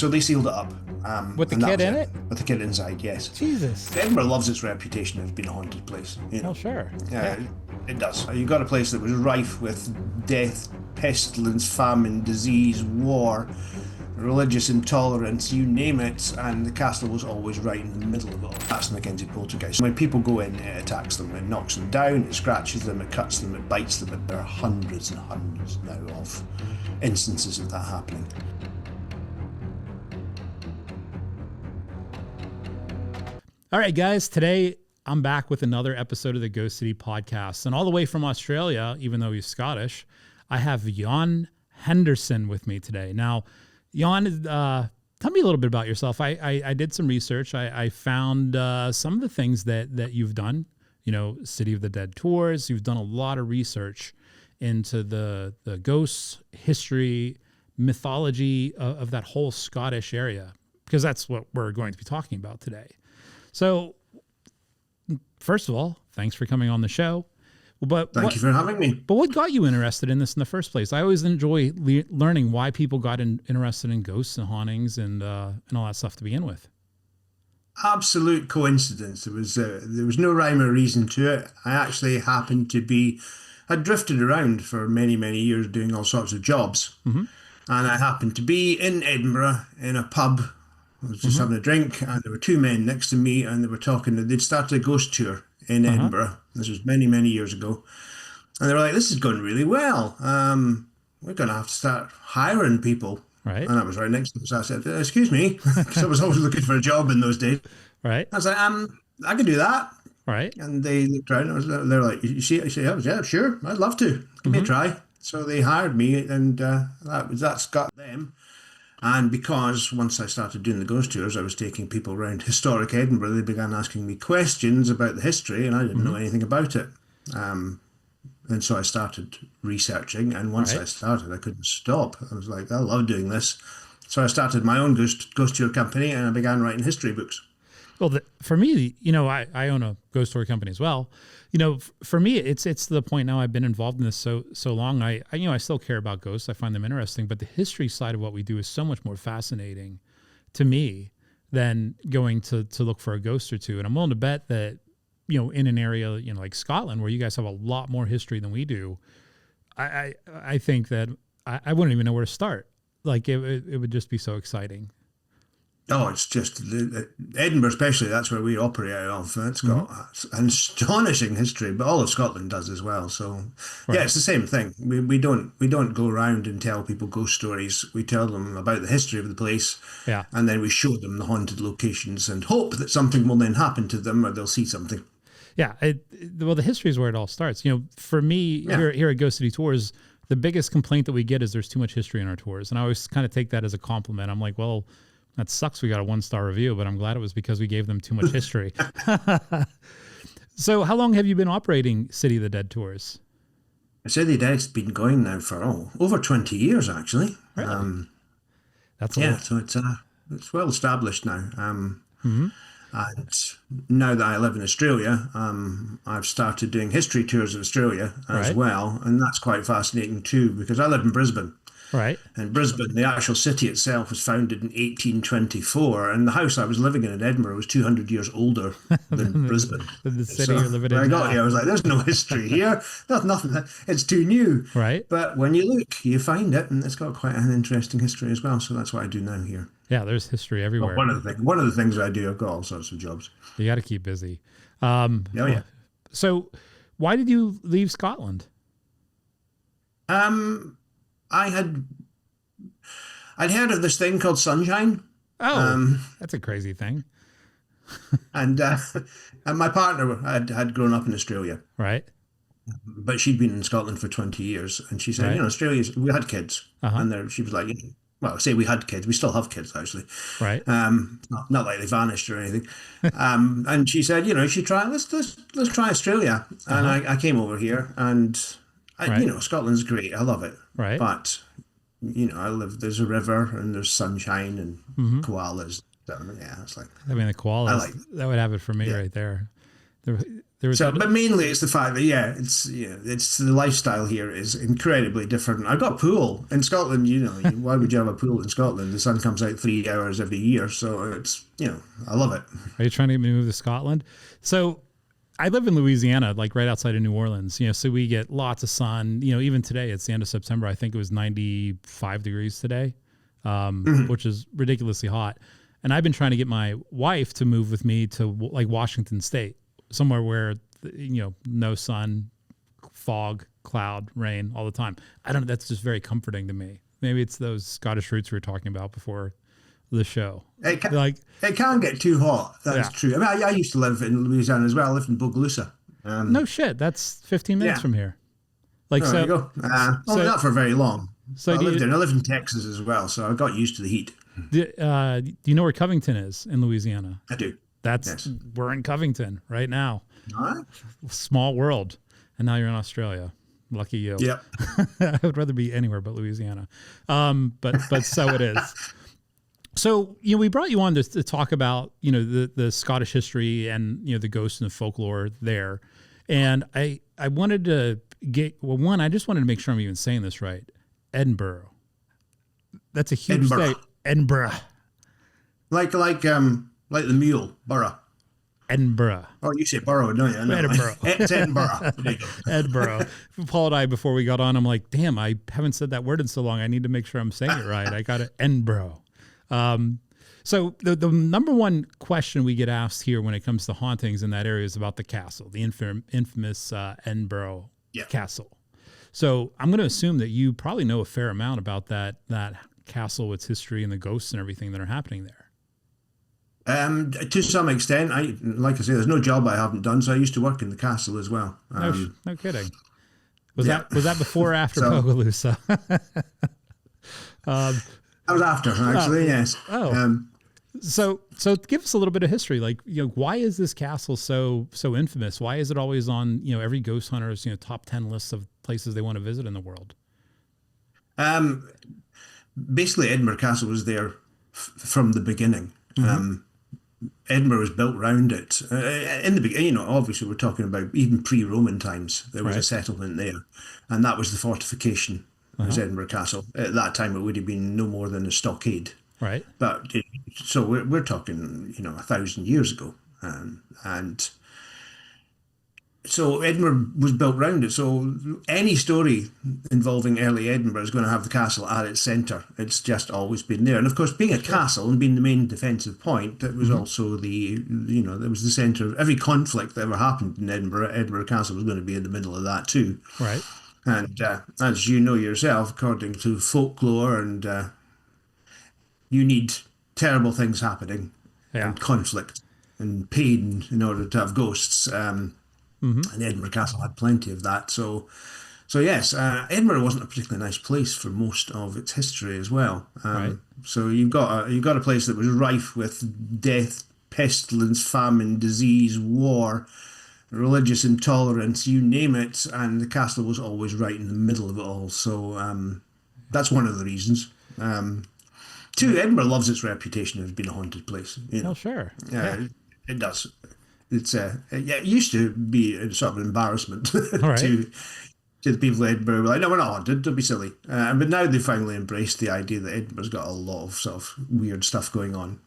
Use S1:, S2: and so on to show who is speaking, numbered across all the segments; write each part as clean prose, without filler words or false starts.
S1: So they sealed it up.
S2: With the kid in it?
S1: With the kid inside, yes.
S2: Jesus.
S1: Edinburgh loves its reputation as being a haunted place.
S2: Oh, sure.
S1: Yeah, it does. You got a place that was rife with death, pestilence, famine, disease, war, religious intolerance, you name it, and the castle was always right in the middle of it all. That's McKenzie Poltergeist. When people go in, it attacks them, it knocks them down, it scratches them, it cuts them, it bites them. There are hundreds and hundreds now of instances of that happening.
S2: All right, guys, today I'm back with another episode of the Ghost City podcast. And all the way from Australia, even though he's Scottish, I have Jan Henderson with me today. Now, Jan, tell me a little bit about yourself. I did some research. I found some of the things that you've done, you know, City of the Dead tours. You've done a lot of research into the ghosts, history, mythology of that whole Scottish area, because that's what we're going to be talking about today. So, first of all, thanks for coming on the show.
S1: Thank you for having me.
S2: But what got you interested in this in the first place? I always enjoy learning why people got interested in ghosts and hauntings and all that stuff to begin with.
S1: Absolute coincidence. There was no rhyme or reason to it. I actually happened to be, I drifted around for many, many years doing all sorts of jobs. Mm-hmm. And I happened to be in Edinburgh in a pub. I was just having a drink, and there were two men next to me, and they were talking. They'd started a ghost tour in Edinburgh. This was many, many years ago. And they were like, this is going really well. We're going to have to start hiring people.
S2: Right.
S1: And I was right next to them. So I said, excuse me, because I was always looking for a job in those days.
S2: Right.
S1: I was like, I can do that.
S2: Right.
S1: And they looked around, and they're like, you see? I said, yeah, sure, I'd love to. Give me a try. So they hired me, and that's got them. And because once I started doing the ghost tours, I was taking people around historic Edinburgh, they began asking me questions about the history, and I didn't know anything about it. And so I started researching, and once I started, I couldn't stop. I was like, I love doing this. So I started my own ghost tour company, and I began writing history books.
S2: Well, for me, you know, I own a ghost story company as well. You know, for me, it's to the point now I've been involved in this so long. I still care about ghosts. I find them interesting, but the history side of what we do is so much more fascinating to me than going to look for a ghost or two. And I'm willing to bet that, you know, in an area, you know, like Scotland, where you guys have a lot more history than we do, I think that I wouldn't even know where to start. Like it would just be so exciting.
S1: Oh, it's just Edinburgh, especially. That's where we operate out of. It's got an astonishing history, but all of Scotland does as well. So, yeah, it's the same thing. We don't go around and tell people ghost stories. We tell them about the history of the place, and then we show them the haunted locations and hope that something will then happen to them or they'll see something.
S2: Yeah, well, the history is where it all starts. You know, for me here at Ghost City Tours, the biggest complaint that we get is there's too much history in our tours, and I always kind of take that as a compliment. I'm like, well, that sucks we got a 1-star review, but I'm glad it was because we gave them too much history. So how long have you been operating City of the Dead tours?
S1: City of the Dead's been going now for over 20 years, actually.
S2: Really? That's
S1: so it's well established now. And now that I live in Australia, I've started doing history tours of Australia as well, and that's quite fascinating too, because I live in Brisbane.
S2: Right.
S1: And Brisbane, the actual city itself, was founded in 1824, and the house I was living in Edinburgh was 200 years older than Brisbane.
S2: The city you're living in.
S1: When I got here, I was like, there's no history here. There's nothing. It's too new.
S2: Right.
S1: But when you look, you find it, and it's got quite an interesting history as well. So that's what I do now here.
S2: Yeah, there's history everywhere.
S1: Well, one of the things I do, I've got all sorts of jobs.
S2: You got to keep busy.
S1: Yeah.
S2: So why did you leave Scotland?
S1: I'd heard of this thing called sunshine.
S2: Oh, that's a crazy thing.
S1: and my partner had grown up in Australia.
S2: Right.
S1: But she'd been in Scotland for 20 years. And she said, Australia's, we had kids. And she was like, well, say we had kids. We still have kids, actually.
S2: Right.
S1: Not like they vanished or anything. And she said, you should try, let's try Australia. And I came over here, and Scotland's great. I love it.
S2: Right.
S1: But, there's a river and there's sunshine and koalas. Yeah, it's like.
S2: I mean, the koalas, that would have it for me right there. There, there was
S1: So, but mainly it's the fact that it's the lifestyle here is incredibly different. I've got a pool in Scotland. Why would you have a pool in Scotland? The sun comes out 3 hours every year, so it's I love it.
S2: Are you trying to get me to move to Scotland? So I live in Louisiana, like right outside of New Orleans. So we get lots of sun. Even today, it's the end of September. I think it was 95 degrees today, which is ridiculously hot. And I've been trying to get my wife to move with me to like Washington State, somewhere where no sun, fog, cloud, rain all the time. I don't know. That's just very comforting to me. Maybe it's those Scottish roots we were talking about before the show.
S1: It can get too hot. That's true. I mean, I used to live in Louisiana as well. I lived in Bogalusa.
S2: No shit. That's 15 minutes from here. Like,
S1: there you go. Not for very long.
S2: So
S1: I lived in Texas as well, so I got used to the heat.
S2: Do you know where Covington is in Louisiana?
S1: I do.
S2: We're in Covington right now.
S1: All right.
S2: Small world. And now you're in Australia. Lucky you.
S1: Yeah.
S2: I would rather be anywhere but Louisiana. But so it is. So, we brought you on to talk about, the Scottish history and, the ghosts and the folklore there. And I wanted to I just wanted to make sure I'm even saying this right. Edinburgh. That's a huge state. Edinburgh.
S1: Like the mule, borough.
S2: Edinburgh.
S1: Oh, you say borough, don't you? No.
S2: Edinburgh.
S1: It's Edinburgh. There you go.
S2: Edinburgh. Paul and I, before we got on, I'm like, damn, I haven't said that word in so long. I need to make sure I'm saying it right. I got it. Edinburgh. So the number one question we get asked here when it comes to hauntings in that area is about the castle, the infamous Edinburgh Castle. So I'm going to assume that you probably know a fair amount about that castle, its history, and the ghosts and everything that are happening there.
S1: To some extent, like I say, there's no job I haven't done, so I used to work in the castle as well.
S2: No kidding. Was that before or after Bogalusa?
S1: That was after, actually. Yes.
S2: Oh. So give us a little bit of history. Like, why is this castle so infamous? Why is it always on every ghost hunter's top 10 lists of places they want to visit in the world?
S1: Basically, Edinburgh Castle was there from the beginning. Edinburgh was built around it. In the beginning, obviously we're talking about even pre-Roman times. There was a settlement there, and that was the fortification. Was Edinburgh Castle. At that time, it would have been no more than a stockade.
S2: Right.
S1: But so we're talking, 1,000 years ago, and so Edinburgh was built around it. So any story involving early Edinburgh is going to have the castle at its centre. It's just always been there. And of course, being a castle and being the main defensive point, it was also that was the centre of every conflict that ever happened in Edinburgh. Edinburgh Castle was going to be in the middle of that too.
S2: Right.
S1: And as you know yourself, according to folklore, and you need terrible things happening, and conflict and pain in order to have ghosts. And Edinburgh Castle had plenty of that. So yes, Edinburgh wasn't a particularly nice place for most of its history as well. So you've got a place that was rife with death, pestilence, famine, disease, war, religious intolerance, you name it, and the castle was always right in the middle of it all. So that's one of the reasons. Two, Edinburgh loves its reputation as being a haunted place.
S2: Oh, sure.
S1: It does. It's it used to be a sort of an embarrassment to the people of Edinburgh. We're like, no, we're not haunted. Don't be silly. But now they finally embraced the idea that Edinburgh's got a lot of sort of weird stuff going on.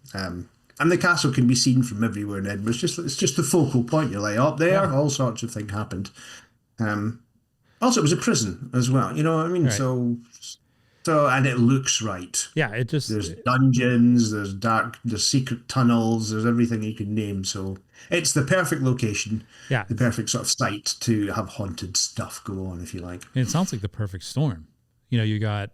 S1: And the castle can be seen from everywhere in Edinburgh. It's just the focal point. You're like, up there, all sorts of things happened. Also, it was a prison as well. You know what I mean? Right. So, and it looks right.
S2: Yeah,
S1: there's dungeons, there's secret tunnels, there's everything you can name. So it's the perfect location, the perfect sort of site to have haunted stuff go on, if you like.
S2: It sounds like the perfect storm. You got,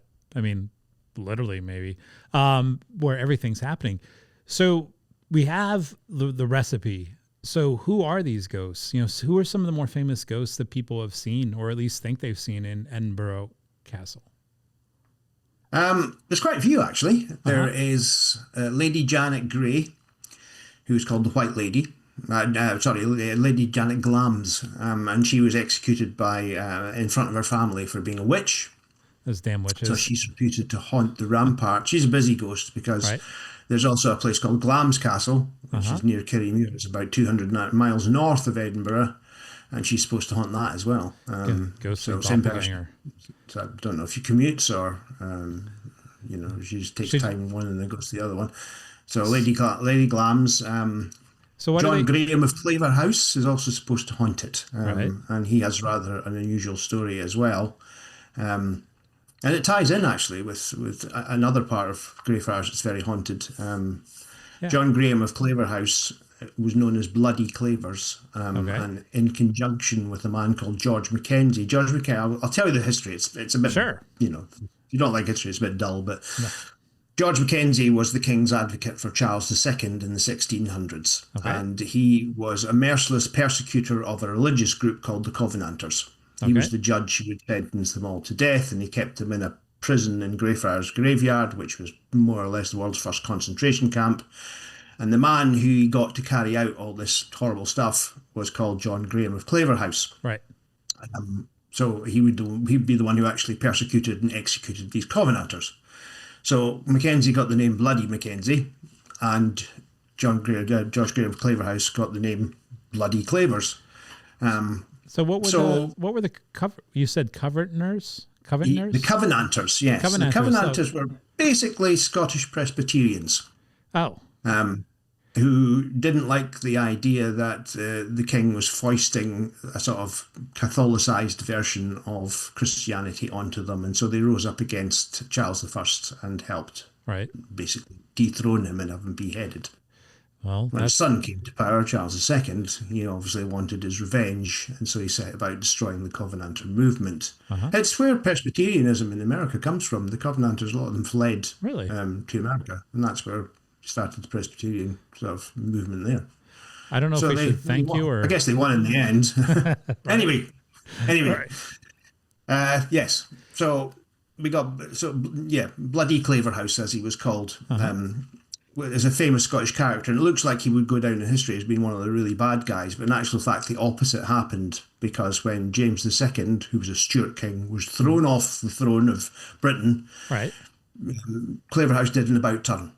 S2: literally maybe, where everything's happening. So we have the recipe. So who are these ghosts? Who are some of the more famous ghosts that people have seen, or at least think they've seen in Edinburgh Castle?
S1: There's quite a few, actually. There is Lady Janet Grey, who's called the White Lady. Lady Janet Glams, and she was executed in front of her family for being a witch.
S2: Those damn
S1: So
S2: witches.
S1: she's reputed to haunt the rampart. She's a busy ghost because
S2: Right.
S1: there's also a place called Glam's Castle, which
S2: Uh-huh.
S1: is near Kirrymuir. It's about 200 miles north of Edinburgh, and she's supposed to haunt that as well.
S2: Ghostly
S1: So same person.
S2: doppelganger.
S1: So I don't know if she commutes or, she just takes
S2: She's,
S1: time in one and then goes to the other one. So Lady Glam's.
S2: so what
S1: John
S2: do they?
S1: Graham of Claverhouse is also supposed to haunt it,
S2: Right.
S1: and he has rather an unusual story as well. And it ties in actually with another part of Greyfriars that's very haunted.
S2: Yeah.
S1: John Graham of Claverhouse was known as Bloody Clavers,
S2: Okay.
S1: and in conjunction with a man called George McKenzie. George McKenzie, I'll tell you the history. It's a bit,
S2: Sure.
S1: if you don't like history, it's a bit dull, but George McKenzie was the king's advocate for Charles II in the 1600s,
S2: Okay.
S1: and he was a merciless persecutor of a religious group called the Covenanters. He
S2: Okay.
S1: was the judge who would sentence them all to death, and he kept them in a prison in Greyfriars Graveyard, which was more or less the world's first concentration camp. And the man who he got to carry out all this horrible stuff was called John Graham of Claverhouse.
S2: Right.
S1: So he'd be the one who actually persecuted and executed these Covenanters. So Mackenzie got the name Bloody Mackenzie, and George Graham of Claverhouse got the name Bloody Clavers.
S2: So what were
S1: So-
S2: the cover? You said Covenanters?
S1: The
S2: Covenanters?
S1: Covenanters, yes.
S2: Covenanters,
S1: The Covenanters were basically Scottish Presbyterians.
S2: Oh,
S1: Who didn't like the idea that the king was foisting a sort of Catholicised version of Christianity onto them, and so they rose up against Charles I and helped
S2: right.
S1: basically dethrone him and have him beheaded.
S2: Well,
S1: When his
S2: that's
S1: son came to power, Charles II, he obviously wanted his revenge, and so he set about destroying the Covenanter movement. It's where Presbyterianism in America comes from. The Covenanters, a lot of them fled
S2: Really?
S1: to America, and that's where started the Presbyterian sort of movement there.
S2: I don't know if we should thank
S1: won.
S2: you or
S1: I guess they won in the end. Anyway, yes. So we got Bloody Claverhouse, as he was called, is a famous Scottish character, and it looks like he would go down in history as being one of the really bad guys. But in actual fact, the opposite happened, because when James II, who was a Stuart king, was thrown off the throne of Britain,
S2: right.
S1: Claverhouse did an about turn,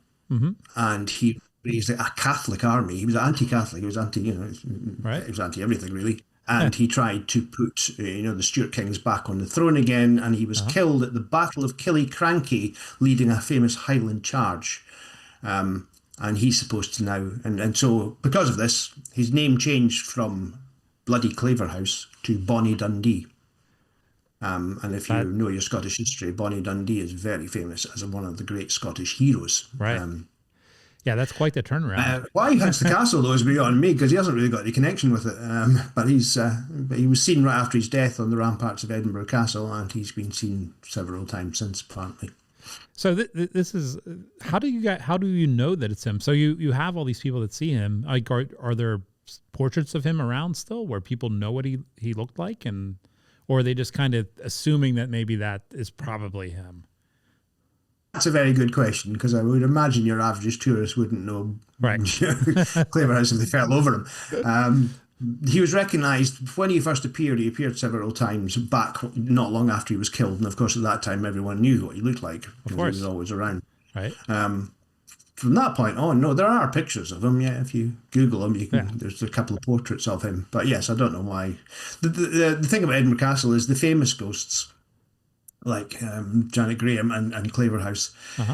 S1: and he raised a Catholic army. He was anti-Catholic. He was anti,
S2: Right.
S1: he was anti everything really. And he tried to put, the Stuart kings back on the throne again. And he was killed at the Battle of Killiecrankie, leading a famous Highland charge. And he's supposed to now, and so because of this, his name changed from Bloody Claverhouse to Bonnie Dundee. And if you know your Scottish history, Bonnie Dundee is very famous as one of the great Scottish heroes.
S2: Right. Yeah, that's quite the turnaround.
S1: Why he hunts the castle, though, is beyond me, because he hasn't really got any connection with it. But he was seen right after his death on the ramparts of Edinburgh Castle, and he's been seen several times since, apparently.
S2: So this is how do you know that it's him? So you have all these people that see him. Like, are there portraits of him around still where people know what he looked like, or are they just kind of assuming that maybe that is probably him?
S1: That's a very good question, because I would imagine your average tourist wouldn't know
S2: Right.
S1: Claverhouse if they fell over him. He was recognised when he first appeared. He appeared several times back, not long after he was killed, and of course at that time everyone knew what he looked like, because he was always around.
S2: Right.
S1: From that point on, no, there are pictures of him. Yeah, if you Google him, you can. There's a couple of portraits of him. But yes, I don't know why. The thing about Edinburgh Castle is the famous ghosts, like Janet Graham and Claverhouse,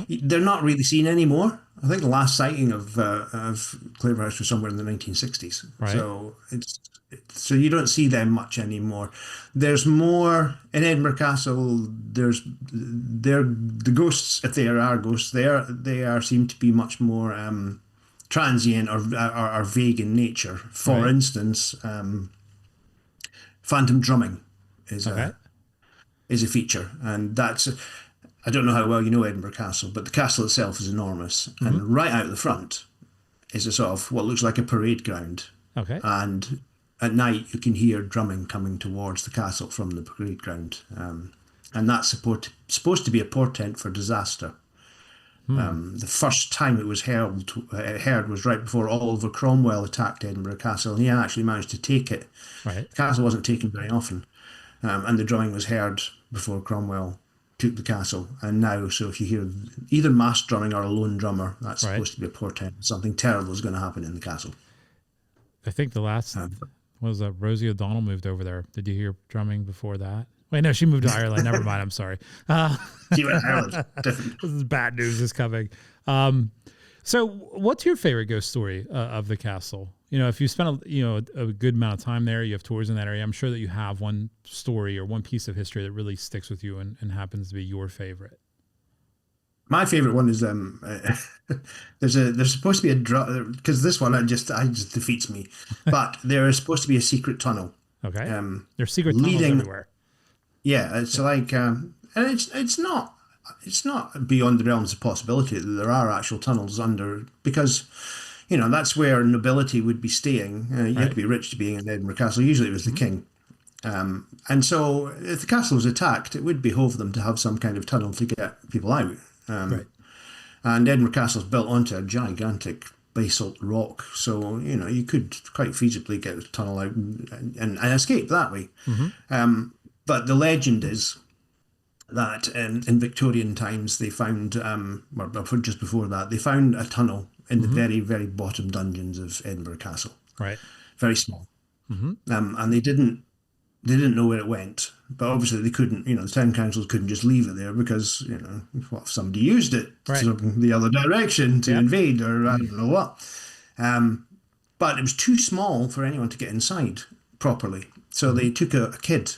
S1: they're not really seen anymore. I think the last sighting of Claverhouse was somewhere in the 1960s.
S2: Right.
S1: So you don't see them much anymore. There's more in Edinburgh Castle. The ghosts, if there are ghosts, they seem to be much more transient or vague in nature. For instance, phantom drumming is a feature, and that's. I don't know how well you know Edinburgh Castle, but the castle itself is enormous, and right out the front is a sort of what looks like a parade ground.
S2: Okay.
S1: And at night you can hear drumming coming towards the castle from the parade ground, and that's supposed to be a portent for disaster. The first time it was heard was right before Oliver Cromwell attacked Edinburgh Castle, and he actually managed to take it.
S2: Right.
S1: The castle wasn't taken very often, and the drumming was heard before Cromwell took the castle. And now, so if you hear either mass drumming or a lone drummer, that's
S2: Right.
S1: supposed to be a portent. Something terrible is going to happen in the castle.
S2: I think the last was Rosie O'Donnell moved over there. Did you hear drumming before that? Wait, no, she moved to Ireland. Never mind. I'm sorry.
S1: She went to Ireland. Different.
S2: This is bad news is coming. So what's your favorite ghost story of the castle? You know, if you spent a good amount of time there, you have tours in that area, I'm sure that you have one story or one piece of history that really sticks with you and happens to be your favorite.
S1: My favorite one is there's supposed to be a drum, because this one I just defeats me. But there is supposed to be a secret tunnel.
S2: Okay. There's secret tunnels everywhere.
S1: Yeah, it's like and it's not beyond the realms of possibility that there are actual tunnels under, because that's where nobility would be staying. You had to be rich to be in Edinburgh Castle. Usually it was the king. And so if the castle was attacked, it would behove them to have some kind of tunnel to get people out.
S2: Right.
S1: And Edinburgh Castle is built onto a gigantic basalt rock, so you could quite feasibly get a tunnel out and escape that way. But the legend is that in Victorian times they found, or just before that, they found a tunnel in the very, very bottom dungeons of Edinburgh Castle.
S2: Right.
S1: Very small. And they didn't know where it went. But obviously they couldn't, the town councils couldn't just leave it there because, what if somebody used it the other direction to invade, or I don't know what. But it was too small for anyone to get inside properly. So they took a kid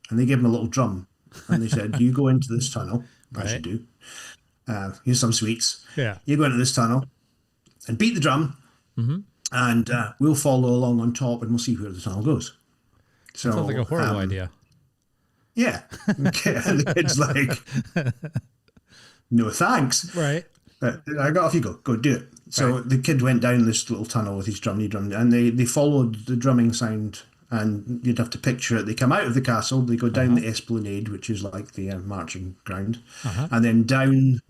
S1: and they gave him a little drum. And they said, you go into this tunnel, as you do. Here's some sweets.
S2: Yeah.
S1: You go into this tunnel and beat the drum, and we'll follow along on top and we'll see where the tunnel goes. So,
S2: that sounds like a horrible idea.
S1: Yeah. Okay. And the kid's like, no thanks.
S2: Right.
S1: I got off you go. Go do it. So the kid went down this little tunnel with his drum, and they followed the drumming sound, and you'd have to picture it. They come out of the castle, they go down the esplanade, which is like the marching ground, and then down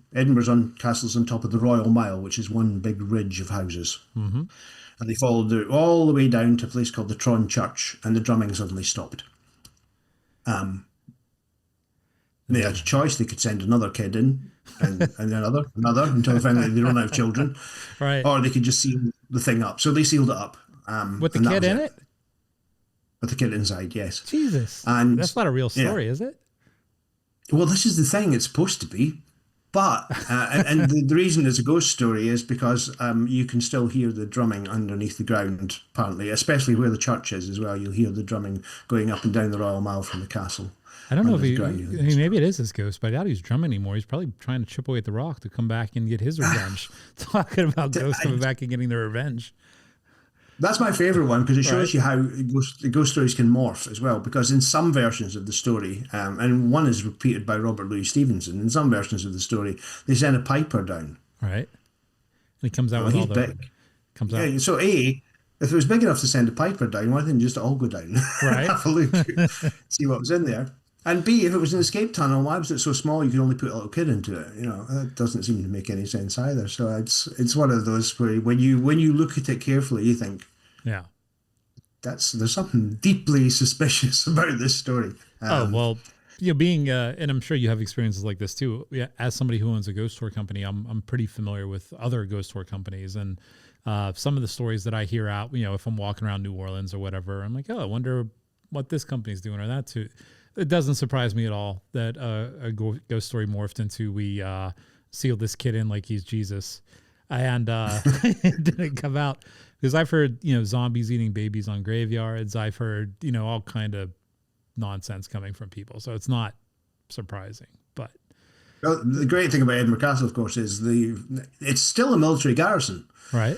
S1: Castle's on top of the Royal Mile, which is one big ridge of houses. And they followed it all the way down to a place called the Tron Church, and the drumming suddenly stopped. They had a choice. They could send another kid in, and another, until finally they run out of children.
S2: Right.
S1: Or they could just seal the thing up. So they sealed it up.
S2: With the kid in it?
S1: With the kid inside, yes.
S2: Jesus.
S1: And
S2: that's not a real story, is it?
S1: Well, this is the thing. It's supposed to be. But, and the reason it's a ghost story is because you can still hear the drumming underneath the ground, apparently, especially where the church is as well. You'll hear the drumming going up and down the Royal Mile from the castle.
S2: I don't know if maybe it is his ghost, but I doubt he's drumming anymore. He's probably trying to chip away at the rock to come back and get his revenge. Talking about ghosts coming back and getting their revenge.
S1: That's my favourite one, because it shows you how ghost stories can morph as well. Because in some versions of the story, and one is repeated by Robert Louis Stevenson, in some versions of the story, they send a piper down.
S2: Right. And he comes out with all the...
S1: Big.
S2: Comes out.
S1: Yeah, so if it was big enough to send a piper down, why didn't just all go down?
S2: Right.
S1: Have a look, see what was in there. And B, if it was an escape tunnel, why was it so small you could only put a little kid into it? That doesn't seem to make any sense either. So it's one of those where when you look at it carefully, you think,
S2: yeah,
S1: there's something deeply suspicious about this story.
S2: Being and I'm sure you have experiences like this too. Yeah, as somebody who owns a ghost tour company, I'm pretty familiar with other ghost tour companies, and some of the stories that I hear out, if I'm walking around New Orleans or whatever, I'm like, oh, I wonder what this company's doing or that too. It doesn't surprise me at all that a ghost story morphed into we sealed this kid in like he's Jesus, and it didn't come out, because I've heard zombies eating babies on graveyards. I've heard all kind of nonsense coming from people, so it's not surprising. But
S1: the great thing about Edinburgh Castle, of course, is it's still a military garrison,
S2: right?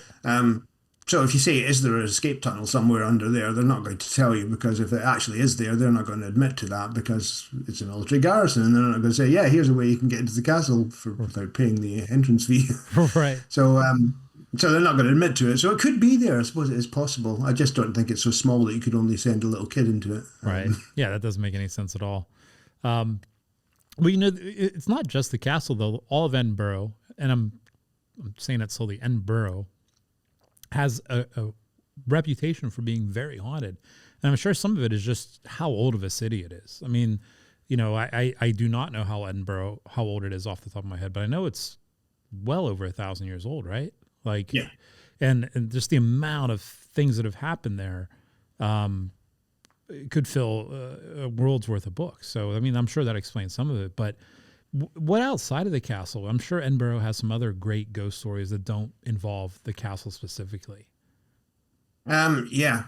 S1: So if you say, is there an escape tunnel somewhere under there, they're not going to tell you, because if it actually is there, they're not going to admit to that, because it's a military garrison, and they're not going to say, yeah, here's a way you can get into the castle without paying the entrance fee.
S2: Right.
S1: So they're not going to admit to it. So it could be there. I suppose it is possible. I just don't think it's so small that you could only send a little kid into it.
S2: Right. Yeah, that doesn't make any sense at all. Well, it's not just the castle, though. All of Edinburgh, and I'm saying that slowly, Edinburgh has a reputation for being very haunted. And I'm sure some of it is just how old of a city it is. I mean, I do not know how old it is off the top of my head, but I know it's well over 1,000 years old, right? Like,
S1: Yeah.
S2: and just the amount of things that have happened there, it could fill a world's worth of books. So, I mean, I'm sure that explains some of it, but what outside of the castle? I'm sure Edinburgh has some other great ghost stories that don't involve the castle specifically.
S1: Yeah.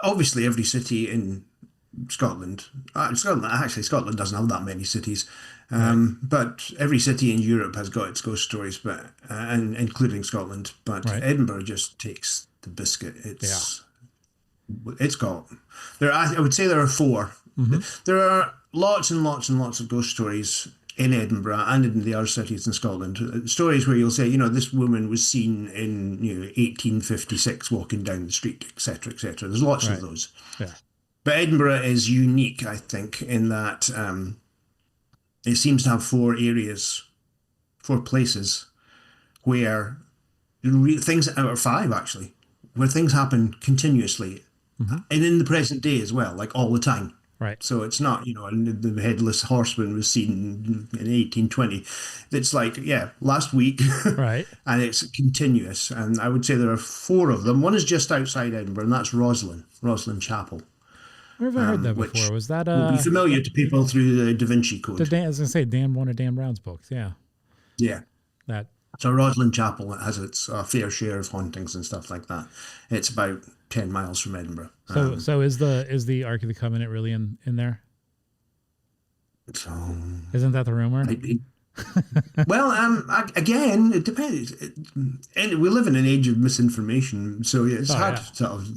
S1: Obviously, every city in Scotland, Scotland doesn't have that many cities, but every city in Europe has got its ghost stories, but and including Scotland. But Edinburgh just takes the biscuit. It's got I would say there are 4.
S2: Mm-hmm.
S1: There are lots and lots and lots of ghost stories in Edinburgh and in the other cities in Scotland. Stories where you'll say, this woman was seen in 1856 walking down the street, etc., etc. There's lots of those.
S2: Yeah.
S1: But Edinburgh is unique, I think, in that it seems to have 4 places where things, or 5 actually, where things happen continuously, and in the present day as well, like all the time.
S2: Right.
S1: So it's not, the headless horseman was seen in 1820. It's like, last week.
S2: Right.
S1: And it's continuous. And I would say there are 4 of them. One is just outside Edinburgh, and that's Roslin Chapel.
S2: Where have I heard that before? Was that
S1: will be familiar to people through the Da Vinci Code?
S2: I was going to say one of Dan Brown's books. Yeah.
S1: Yeah.
S2: That.
S1: So Roslin Chapel has its fair share of hauntings and stuff like that. It's about 10 miles from Edinburgh.
S2: So is the Ark of the Covenant really in there?
S1: So
S2: isn't that the rumor?
S1: Well, again, it depends. And we live in an age of misinformation, so it's hard to sort of,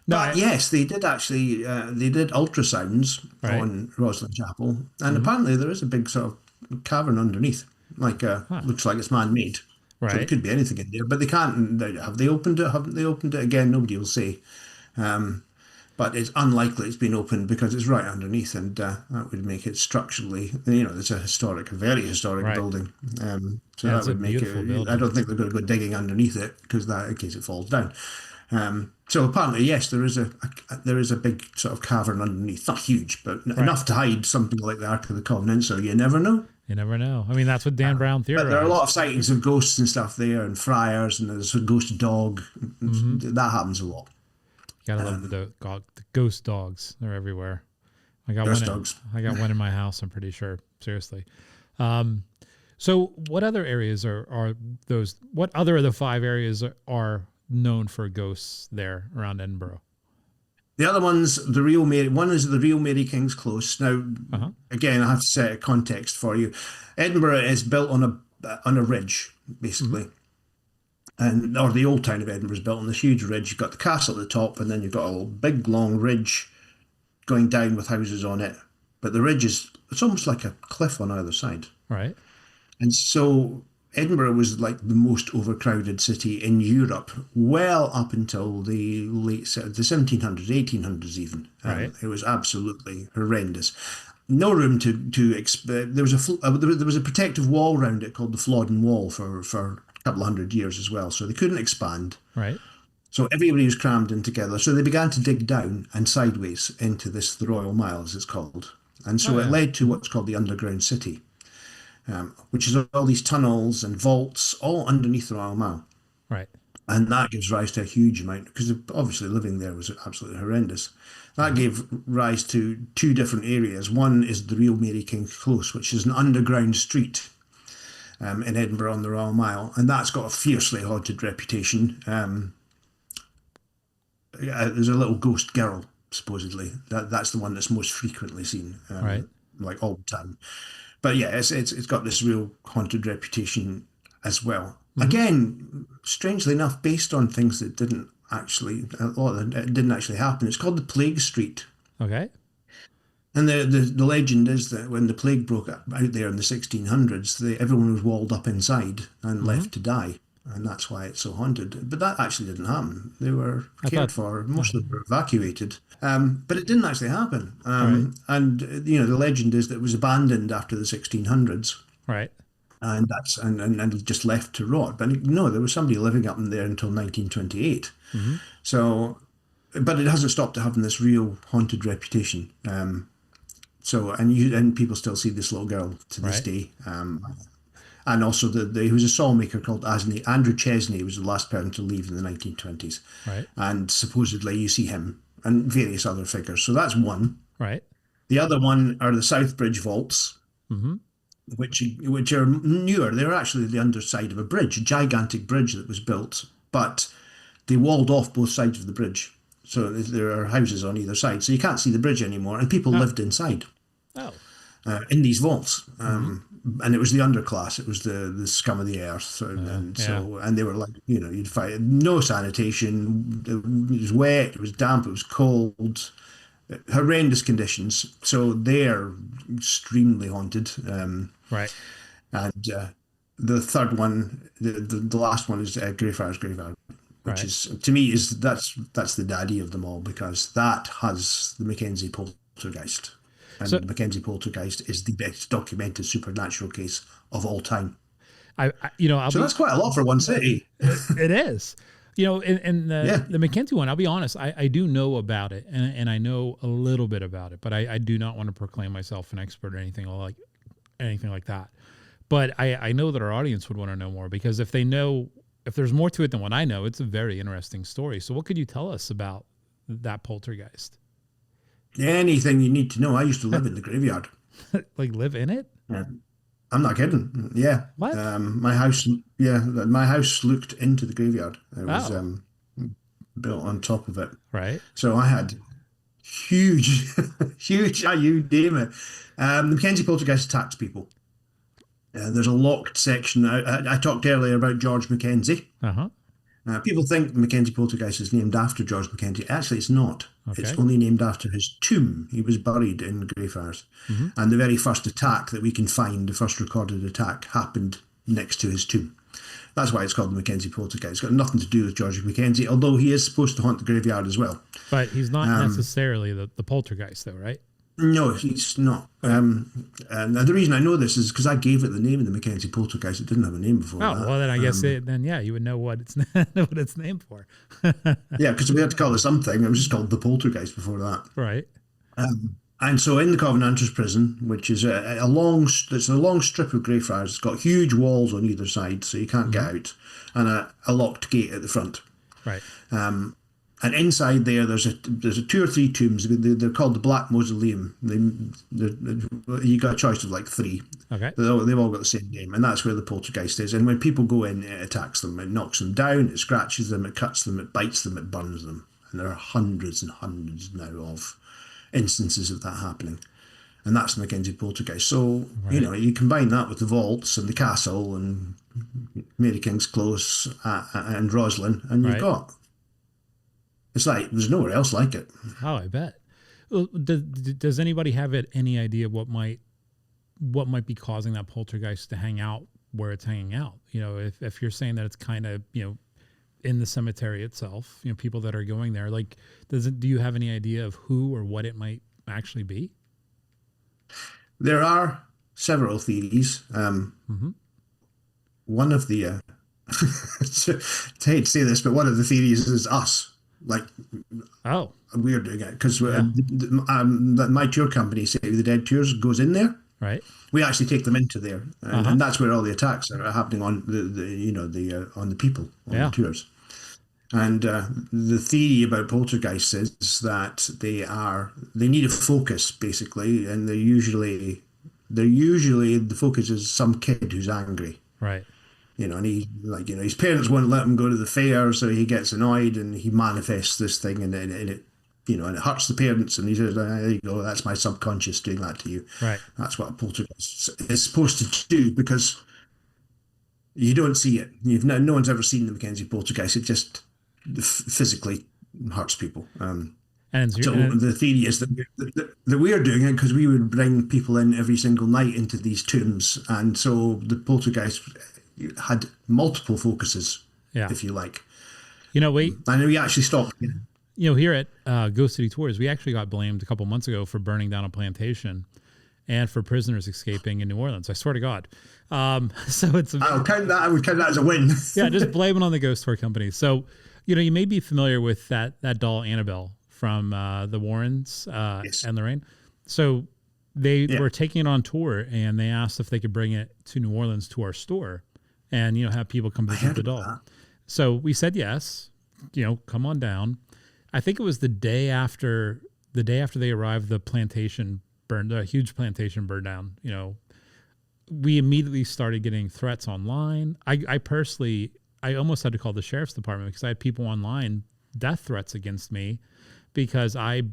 S1: But yes, they did actually. They did ultrasounds on Roslin Chapel, and apparently there is a big sort of cavern underneath, looks like it's man-made.
S2: Right.
S1: So it could be anything in there, but they can't. Have they opened it? Haven't they opened it again? Nobody will say. But it's unlikely it's been opened because it's right underneath, and that would make it structurally. It's a very historic building. So that would make it. Building. I don't think they're going to go digging underneath it in case it falls down. So apparently, yes, there is a big sort of cavern underneath. Not huge, but enough to hide something like the Ark of the Covenant. So you never know.
S2: You never know. I mean, that's what Dan Brown theorized.
S1: But there are a lot of sightings of ghosts and stuff there, and friars, and there's a ghost dog. That happens a lot.
S2: You gotta love the ghost dogs. They're everywhere. I got one in my house. I'm pretty sure. Seriously. So, what other areas are those? What other of the 5 areas are known for ghosts there around Edinburgh?
S1: The other one is the real Mary King's Close. Now, again, I have to set a context for you. Edinburgh is built on a ridge, basically. Or the old town of Edinburgh is built on this huge ridge. You've got the castle at the top, and then you've got a big, long ridge going down with houses on it. But the ridge it's almost like a cliff on either side.
S2: Right.
S1: And so Edinburgh was like the most overcrowded city in Europe, well up until the late the 1700s, 1800s even. It was absolutely horrendous. No room to there was a protective wall around it called the Flodden Wall for a couple of hundred years as well, so they couldn't expand.
S2: Right.
S1: So everybody was crammed in together. So they began to dig down and sideways into the Royal Mile, as it's called, and so it led to what's called the underground city. Which is all these tunnels and vaults all underneath the Royal Mile.
S2: Right.
S1: And that gives rise to a huge amount, because obviously living there was absolutely horrendous. That gave rise to 2 different areas. One is the real Mary King's Close, which is an underground street in Edinburgh on the Royal Mile, and that's got a fiercely haunted reputation. There's a little ghost girl, supposedly. That's the one that's most frequently seen, like all the time. But yeah, it's got this real haunted reputation as well. Again, strangely enough, based on things that didn't actually happen. It's called the Plague Street.
S2: Okay.
S1: And the legend is that when the plague broke out there in the 1600s, everyone was walled up inside and left to die. And that's why it's so haunted. But that actually didn't happen. They were cared for. Most of them were evacuated. But it didn't actually happen. And, the legend is that it was abandoned after the 1600s.
S2: Right.
S1: And and just left to rot. But no, there was somebody living up in there until 1928. So, but it hasn't stopped having this real haunted reputation So and people still see this little girl to this
S2: Right.
S1: day. And also he was a saw maker called Andrew Chesney was the last person to leave in the 1920s,
S2: Right.
S1: and supposedly you see him and various other figures. So that's one.
S2: Right.
S1: The other one are the South Bridge vaults,
S2: Mm-hmm.
S1: which are newer. They're actually the underside of a bridge, a gigantic bridge that was built, but they walled off both sides of the bridge. So there are houses on either side, so you can't see the bridge anymore, and people lived inside
S2: Oh.
S1: in these vaults. And it was the underclass. It was the scum of the earth, and they were like, you'd find no sanitation. It was wet. It was damp. It was cold. Horrendous conditions. So they're extremely haunted.
S2: Right.
S1: And the third one, the last one is Greyfriars Kirkyard, which
S2: Right.
S1: is to me that's the daddy of them all, because that has the McKenzie Poltergeist. And
S2: So
S1: the McKenzie Poltergeist is the best documented supernatural case of all time.
S2: I'll
S1: So
S2: be.
S1: that's quite a lot for one city.
S2: It is. In
S1: Yeah.
S2: the McKenzie one, I'll be honest, I do know about it, and I know a little bit about it, but I do not want to proclaim myself an expert or anything like that. But I know that our audience would want to know more, because if there's more to it than what I know, it's a very interesting story. So what could you tell us about that poltergeist?
S1: Anything you need to know. I used to live in the graveyard.
S2: Like, live in it?
S1: Yeah. I'm not kidding. Yeah.
S2: What?
S1: My house looked into the graveyard. It was
S2: Oh.
S1: built on top of it.
S2: Right.
S1: So I had huge, huge, you name it. The Mackenzie Poltergeist attacks people. There's a locked section. I talked earlier about George Mackenzie.
S2: Uh-huh.
S1: People think Mackenzie Poltergeist is named after George Mackenzie. Actually, it's not.
S2: Okay.
S1: It's only named after his tomb. He was buried in Greyfriars.
S2: Mm-hmm.
S1: And the very first attack that we can find, the first recorded attack, happened next to his tomb. That's why it's called the Mackenzie Poltergeist. It's got nothing to do with George Mackenzie, although he is supposed to haunt the graveyard as well.
S2: But he's not necessarily the poltergeist, though, right?
S1: No, he's not. And the reason I know this is because I gave it the name of the Mackenzie Poltergeist. It didn't have a name before
S2: Oh,
S1: that.
S2: well, then I guess you would know what it's what it's named for.
S1: Yeah, because we had to call it something. It was just called the Poltergeist before that.
S2: Right.
S1: And so in the Covenanters prison, which is a long strip of Greyfriars, it's got huge walls on either side, so you can't get out, and a locked gate at the front.
S2: Right.
S1: And inside there, there's a 2 or 3 tombs. They're called the Black Mausoleum. You got a choice of like 3.
S2: Okay.
S1: They've all got the same name, and that's where the poltergeist is. And when people go in, it attacks them. It knocks them down. It scratches them. It cuts them. It bites them. It burns them. And there are hundreds and hundreds now of instances of that happening. And that's the Mackenzie Poltergeist. So, you combine that with the vaults and the castle and Mary King's Close and Roslin, and you've got... It's like there's nowhere else like it.
S2: Oh, I bet. Well, does anybody have any idea what might be causing that poltergeist to hang out where it's hanging out? If you're saying that it's kind of in the cemetery itself, people that are going there, like, do you have any idea of who or what it might actually be?
S1: There are several theories. One of the I hate to say this, but one of the theories is us. Like, we're doing it because my tour company, Save the Dead Tours, goes in there.
S2: Right.
S1: We actually take them into there, and that's where all the attacks are happening on on the people on the tours. And the theory about poltergeists is that they need a focus basically, and they're usually the focus is some kid who's angry.
S2: Right.
S1: And his parents won't let him go to the fair, so he gets annoyed and he manifests this thing, and it hurts the parents, and he says, "There you go, that's my subconscious doing that to you."
S2: Right.
S1: That's what a poltergeist is supposed to do, because you don't see it. No one's ever seen the Mackenzie Poltergeist. It just physically hurts people. The theory is that we're doing it because we would bring people in every single night into these tombs, and so the poltergeist had multiple focuses, if you like. And we actually stopped.
S2: Here at Ghost City Tours, we actually got blamed a couple months ago for burning down a plantation and for prisoners escaping in New Orleans. I swear to God. So it's...
S1: I would count that as a win.
S2: Yeah, just blame it on the ghost tour company. So, you may be familiar with that doll Annabelle from the Warrens
S1: yes.
S2: and Lorraine. So they were taking it on tour, and they asked if they could bring it to New Orleans to our store, and have people come visit the doll. So we said yes. Come on down. I think it was the day after they arrived, the huge plantation burned down. We immediately started getting threats online. I personally, I almost had to call the sheriff's department because I had people online death threats against me because I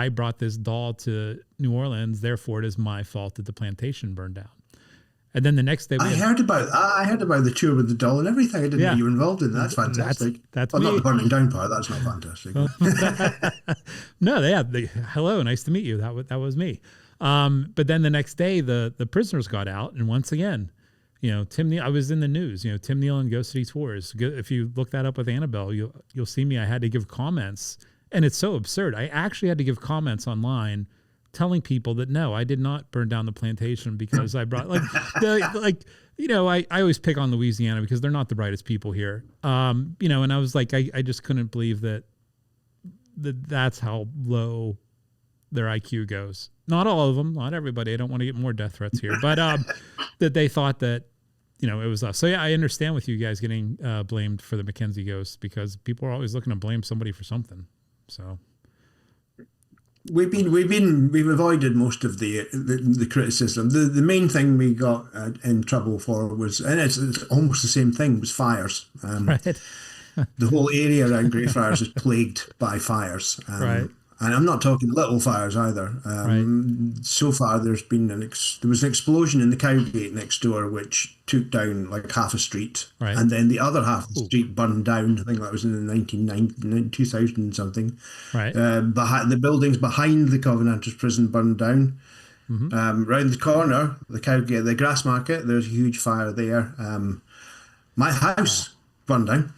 S2: brought this doll to New Orleans. Therefore, it is my fault that the plantation burned down. And then the next day,
S1: I heard about the tour with the doll and everything. I didn't know you were involved in that. That's fantastic.
S2: That's
S1: well,
S2: me.
S1: Not the burning down part. That's not fantastic.
S2: No, hello, nice to meet you. That was me. But then the next day, the prisoners got out, and once again, Tim Nealon, I was in the news. Tim Nealon Ghost City Tours. If you look that up with Annabelle, you'll see me. I had to give comments, and it's so absurd. I actually had to give comments online telling people that no, I did not burn down the plantation because I brought I always pick on Louisiana because they're not the brightest people here. And I was like, I just couldn't believe that's how low their IQ goes. Not all of them, not everybody. I don't want to get more death threats here, but that they thought that it was us. So yeah, I understand with you guys getting blamed for the McKenzie ghost because people are always looking to blame somebody for something. So.
S1: We've avoided most of the criticism. The main thing we got in trouble for was, and it's almost the same thing, was fires.
S2: Right.
S1: The whole area around Greyfriars is plagued by fires.
S2: Right.
S1: And I'm not talking little fires either. So far, there was an explosion in the Cowgate next door, which took down like half a street, and then the other half of the street burned down. I think that was in the 2000 something.
S2: Right.
S1: The buildings behind the Covenanters prison burned down. Mm-hmm. Round the corner, the Cowgate, the grass market, there's a huge fire there. My house burned down.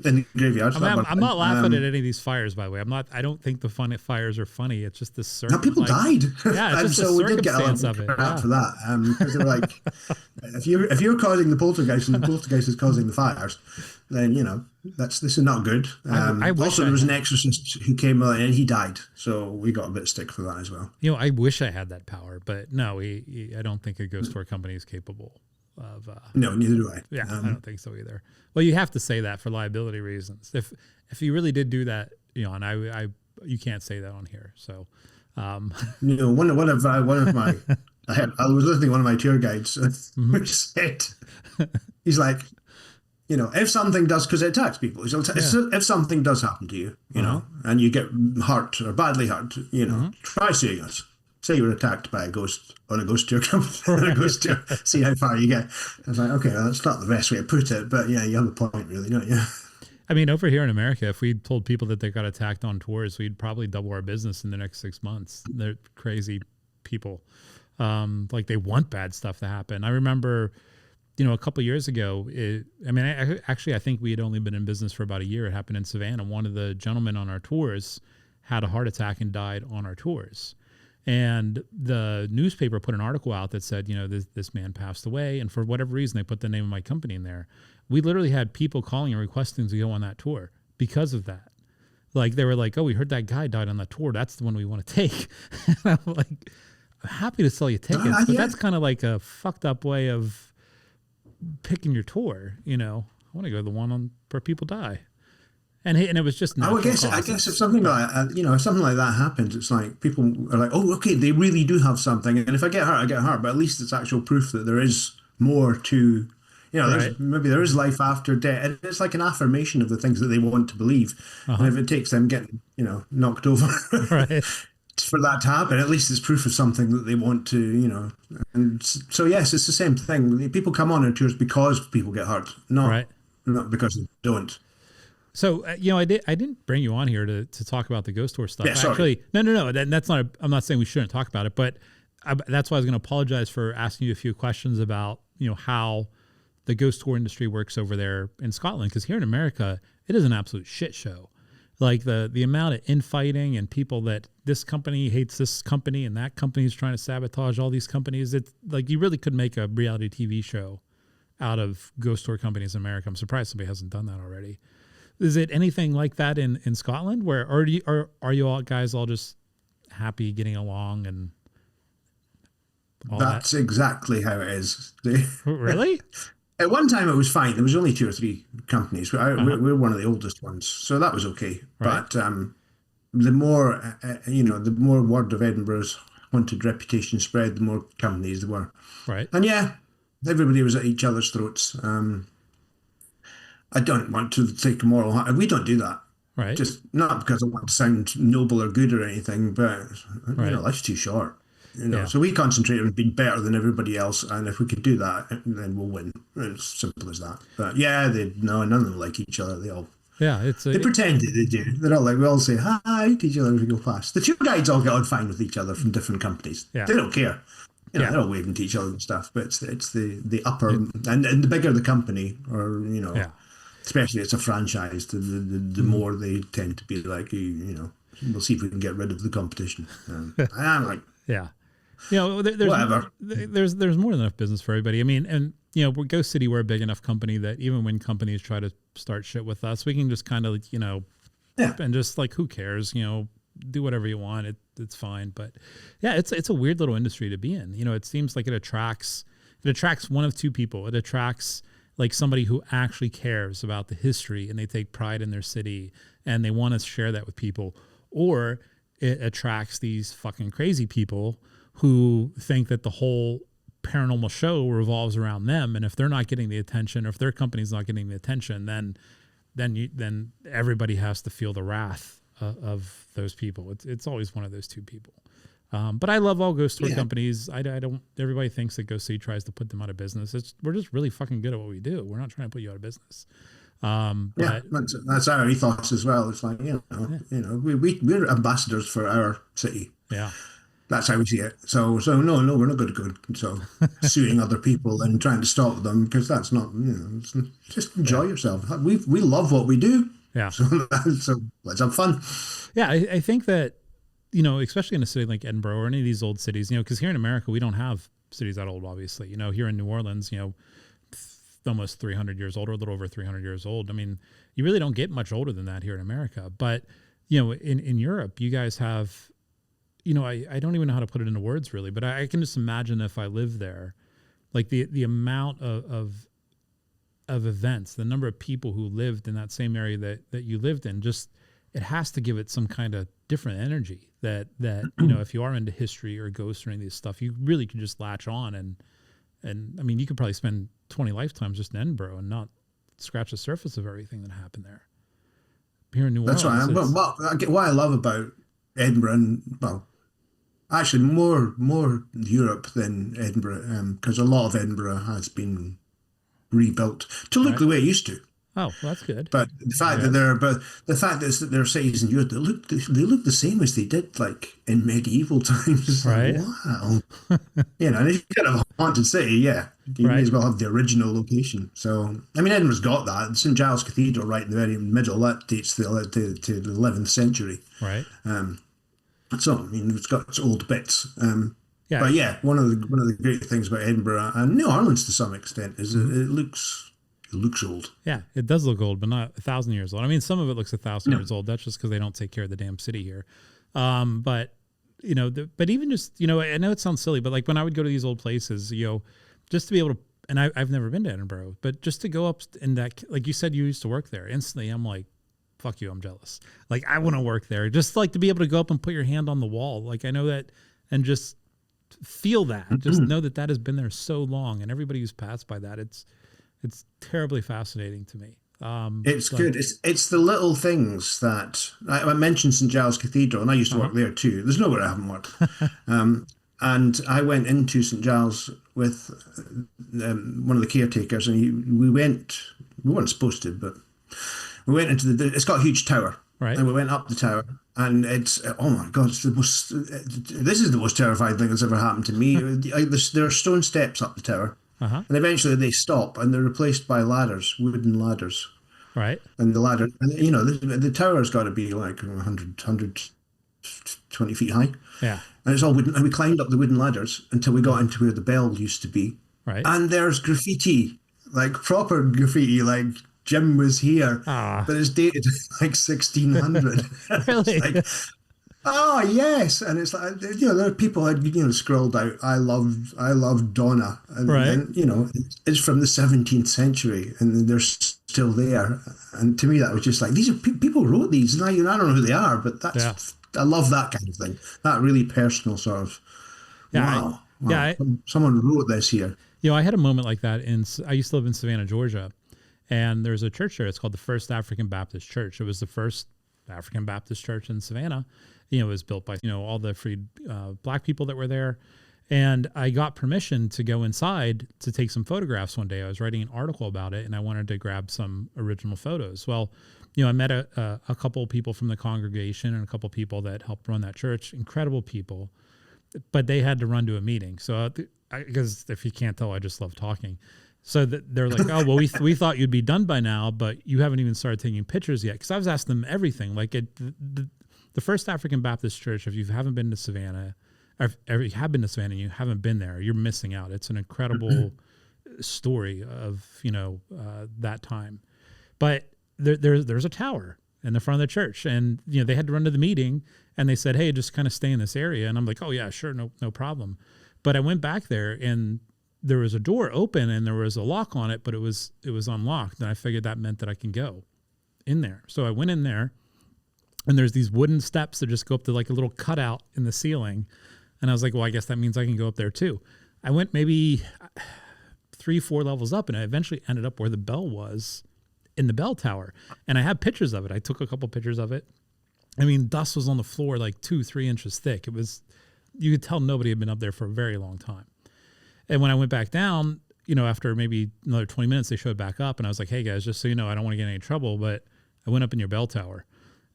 S1: In the graveyard.
S2: I'm not laughing at any of these fires, by the way. I don't think the fires are funny. It's just the certain.
S1: No, people died.
S2: Yeah, it's just
S1: so
S2: the
S1: we did get a lot of crap for that. Because they were like, if you're causing the poltergeist and the poltergeist is causing the fires, then this is not good. Also, there was an exorcist who came out and he died, so we got a bit of stick for that as well.
S2: I wish I had that power, but no, I don't think a ghost tour company is capable of.
S1: No, neither do I.
S2: Yeah, I don't think so either. Well, you have to say that for liability reasons. If you really did do that, and you can't say that on here. So,
S1: one of my, I was listening to one of my tour guides, which said, he's like, if something does, because it attacks people, if something does happen to you, and you get hurt or badly hurt, try suing us. Say you were attacked by a ghost on a ghost tour company, see how far you get. I was like, okay, well, that's not the best way to put it, but yeah, you have a point, really, don't you?
S2: I mean, over here in America, if we told people that they got attacked on tours, we'd probably double our business in the next 6 months. They're crazy people. They want bad stuff to happen. I remember, a couple of years ago, I think we had only been in business for about a year. It happened in Savannah. One of the gentlemen on our tours had a heart attack and died on our tours. And the newspaper put an article out that said, this man passed away. And for whatever reason, they put the name of my company in there. We literally had people calling and requesting to go on that tour because of that. Like, they were like, oh, we heard that guy died on that tour. That's the one we want to take. And I'm like, I'm happy to sell you tickets, but that's kind of like a fucked up way of picking your tour. I want to go to the one where people die. And it was just
S1: I guess if something like if something like that happens, it's like people are like, oh, okay, they really do have something, and if I get hurt, I get hurt. But at least it's actual proof that there is more to, maybe there is life after death, and it's like an affirmation of the things that they want to believe. And if it takes them getting knocked over for that to happen, at least it's proof of something that they want to, And so yes, it's the same thing. People come on our tours because people get hurt, not because they don't.
S2: So, I didn't bring you on here to talk about the ghost tour stuff.
S1: Yeah, sorry.
S2: Actually, no. That's not. I'm not saying we shouldn't talk about it, but that's why I was going to apologize for asking you a few questions about how the ghost tour industry works over there in Scotland. Because here in America, it is an absolute shit show. Like the amount of infighting and people that this company hates this company and that company is trying to sabotage all these companies. It's like you really could make a reality TV show out of ghost tour companies in America. I'm surprised somebody hasn't done that already. Is it anything like that in Scotland, where are you all guys all just happy getting along and all that.
S1: That's exactly how it is.
S2: Really?
S1: At one time, it was fine. There was only 2 or 3 companies.
S2: Uh-huh.
S1: We're one of the oldest ones, so that was okay.
S2: Right.
S1: But the more, the more word of Edinburgh's haunted reputation spread, the more companies there were.
S2: Right.
S1: And yeah, everybody was at each other's throats. I don't want to take a moral high. We don't do that.
S2: Right.
S1: Just not because I want to sound noble or good or anything, but
S2: Right.
S1: life's too short.
S2: Yeah.
S1: So we concentrate on being better than everybody else, and if we could do that, then we'll win. It's simple as that. But yeah, none of them like each other.
S2: Yeah.
S1: They pretend that they do. They're all like, we all say hi to each other as we go past. The tour guides all get on fine with each other from different companies.
S2: Yeah.
S1: They don't care.
S2: Yeah.
S1: They're all waving to each other and stuff. But it's the upper and the bigger the company, or
S2: Yeah.
S1: especially it's a franchise, the more they tend to be like, we'll see if we can get rid of the competition. And I'm like,
S2: Yeah. There's
S1: whatever.
S2: There's more than enough business for everybody. I mean, and we're Ghost City. We're a big enough company that even when companies try to start shit with us, we can just kind of and just like, who cares? Do whatever you want. It's fine. But yeah, it's a weird little industry to be in. It seems like it attracts one of two people. It attracts like somebody who actually cares about the history and they take pride in their city and they want to share that with people, or it attracts these fucking crazy people who think that the whole paranormal show revolves around them. And if they're not getting the attention, or if their company's not getting the attention, then everybody has to feel the wrath of those people. It's always one of those two people. But I love all ghost tour companies. I don't, everybody thinks that Ghost City tries to put them out of business. We're just really fucking good at what we do. We're not trying to put you out of business. But
S1: that's our ethos as well. It's like, we're ambassadors for our city.
S2: Yeah.
S1: That's how we see it. So no, we're not good. So suing other people and trying to stop them, because that's not, just enjoy yourself. We love what we do.
S2: Yeah.
S1: So let's have fun.
S2: Yeah. I think that, especially in a city like Edinburgh or any of these old cities, because here in America, we don't have cities that old, obviously. Here in New Orleans, almost 300 years old, or a little over 300 years old. I mean, you really don't get much older than that here in America. But, in Europe, you guys have, I don't even know how to put it into words really, but I can just imagine if I lived there, like the amount of events, the number of people who lived in that same area that you lived in, just, it has to give it some kind of different energy that, if you are into history or ghosts or any of this stuff, you really could just latch on and I mean, you could probably spend 20 lifetimes just in Edinburgh and not scratch the surface of everything that happened there. Here in New Orleans.
S1: That's right. What I love about Edinburgh, and actually more Europe than Edinburgh, because a lot of Edinburgh has been rebuilt to look the way it used to.
S2: Oh, well, that's good.
S1: But the fact that there are cities in Europe that look the same as they did like in medieval times.
S2: Right.
S1: Like, wow. And if you kind of a haunted city, you may as well have the original location. So I mean, Edinburgh's got that. St Giles Cathedral right in the very middle, that dates to the 11th century.
S2: Right.
S1: So I mean, it's got its old bits. But yeah, one of the great things about Edinburgh and New Orleans to some extent is it looks old.
S2: Yeah, it does look old, but not 1,000 years old. I mean, some of it looks 1,000 years old. That's just because they don't take care of the damn city here. But but even just, I know it sounds silly, but like when I would go to these old places, just to be able to, and I've never been to Edinburgh, but just to go up in that, like you said, you used to work there. Instantly, I'm like, fuck you, I'm jealous. Like, I want to work there. Just like to be able to go up and put your hand on the wall. Like, I know that, and just feel that. Just know that has been there so long, and everybody who's passed by that, it's terribly fascinating to me.
S1: It's good. It's the little things that I mentioned St Giles Cathedral, and I used to work there too. There's nowhere I haven't worked. And I went into St Giles with one of the caretakers, and we weren't supposed to, but we went into it's got a huge tower,
S2: right?
S1: And we went up the tower, and it's, oh my God, this is the most terrifying thing that's ever happened to me. There are stone steps up the tower. And eventually they stop and they're replaced by wooden ladders.
S2: Right.
S1: And the ladder, the tower's got to be like 120 feet high.
S2: Yeah.
S1: And it's all wooden. And we climbed up the wooden ladders until we got into where the bell used to be.
S2: Right.
S1: And there's graffiti, like proper graffiti, like Jim was here. But it's dated like 1600.
S2: Really?
S1: Oh yes, and it's like there are people had scrolled out. I love Donna,
S2: Right.
S1: and it's from the 17th century, and they're still there. And to me, that was just like these are people wrote these, and I don't know who they are, but
S2: Yeah.
S1: I love that kind of thing. That really personal sort of
S2: Yeah.
S1: wow,
S2: Yeah.
S1: wow, someone wrote this here.
S2: I had a moment like that I used to live in Savannah, Georgia, and there's a church there. It's called the First African Baptist Church. It was the first African Baptist church in Savannah. It was built by, all the freed black people that were there. And I got permission to go inside to take some photographs one day. I was writing an article about it and I wanted to grab some original photos. Well, I met a couple of people from the congregation and a couple of people that helped run that church, incredible people, but they had to run to a meeting. So, because if you can't tell, I just love talking. So they're like, oh, well, we thought you'd be done by now, but you haven't even started taking pictures yet. Because I was asking them everything. Like the First African Baptist Church, if you haven't been to Savannah, or if you have been to Savannah and you haven't been there, you're missing out. It's an incredible story of, that time. But there's a tower in the front of the church. And, they had to run to the meeting and they said, hey, just kind of stay in this area. And I'm like, oh, yeah, sure, no problem. But I went back there and there was a door open and there was a lock on it, but it was unlocked. And I figured that meant that I can go in there. So I went in there and there's these wooden steps that just go up to like a little cutout in the ceiling. And I was like, well, I guess that means I can go up there too. I went maybe 3-4 levels up and I eventually ended up where the bell was in the bell tower. And I have pictures of it. I took a couple pictures of it. I mean, dust was on the floor like 2-3 inches thick. You could tell nobody had been up there for a very long time. And when I went back down, after maybe another 20 minutes, they showed back up and I was like, hey guys, just so you know, I don't want to get in any trouble, but I went up in your bell tower.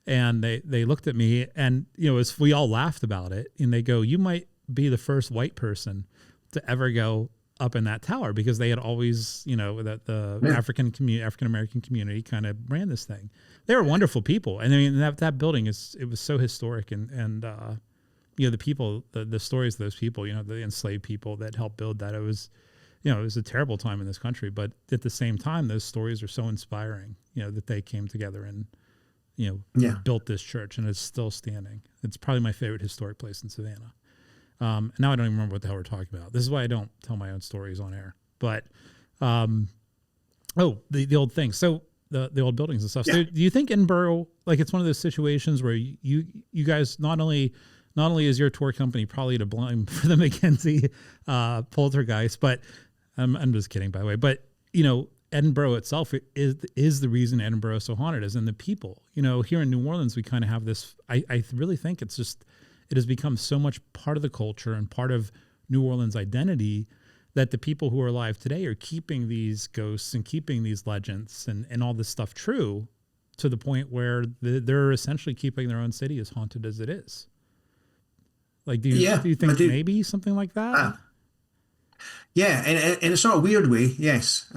S2: And they looked at me and, we all laughed about it. And they go, you might be the first white person to ever go up in that tower, because they had always, that the African-American community kind of ran this thing. They were wonderful people. And I mean, that building it was so historic and the people, the stories of those people, the enslaved people that helped build that. It was a terrible time in this country, but at the same time, those stories are so inspiring, that they came together and, built this church and it's still standing. It's probably my favorite historic place in Savannah. Now I don't even remember what the hell we're talking about. This is why I don't tell my own stories on air, but, the old thing. So the old buildings and stuff. Yeah. So do you think Edinburgh, like it's one of those situations where you guys, not only is your tour company probably to blame for the McKenzie Poltergeist, but I'm just kidding, by the way. But Edinburgh itself is the reason Edinburgh is so haunted, is in the people. Here in New Orleans, we kind of have this. I really think it has become so much part of the culture and part of New Orleans' identity that the people who are alive today are keeping these ghosts and keeping these legends and all this stuff true, to the point where they're essentially keeping their own city as haunted as it is. Like, do you think maybe something like that?
S1: Yeah, in a sort of weird way, yes.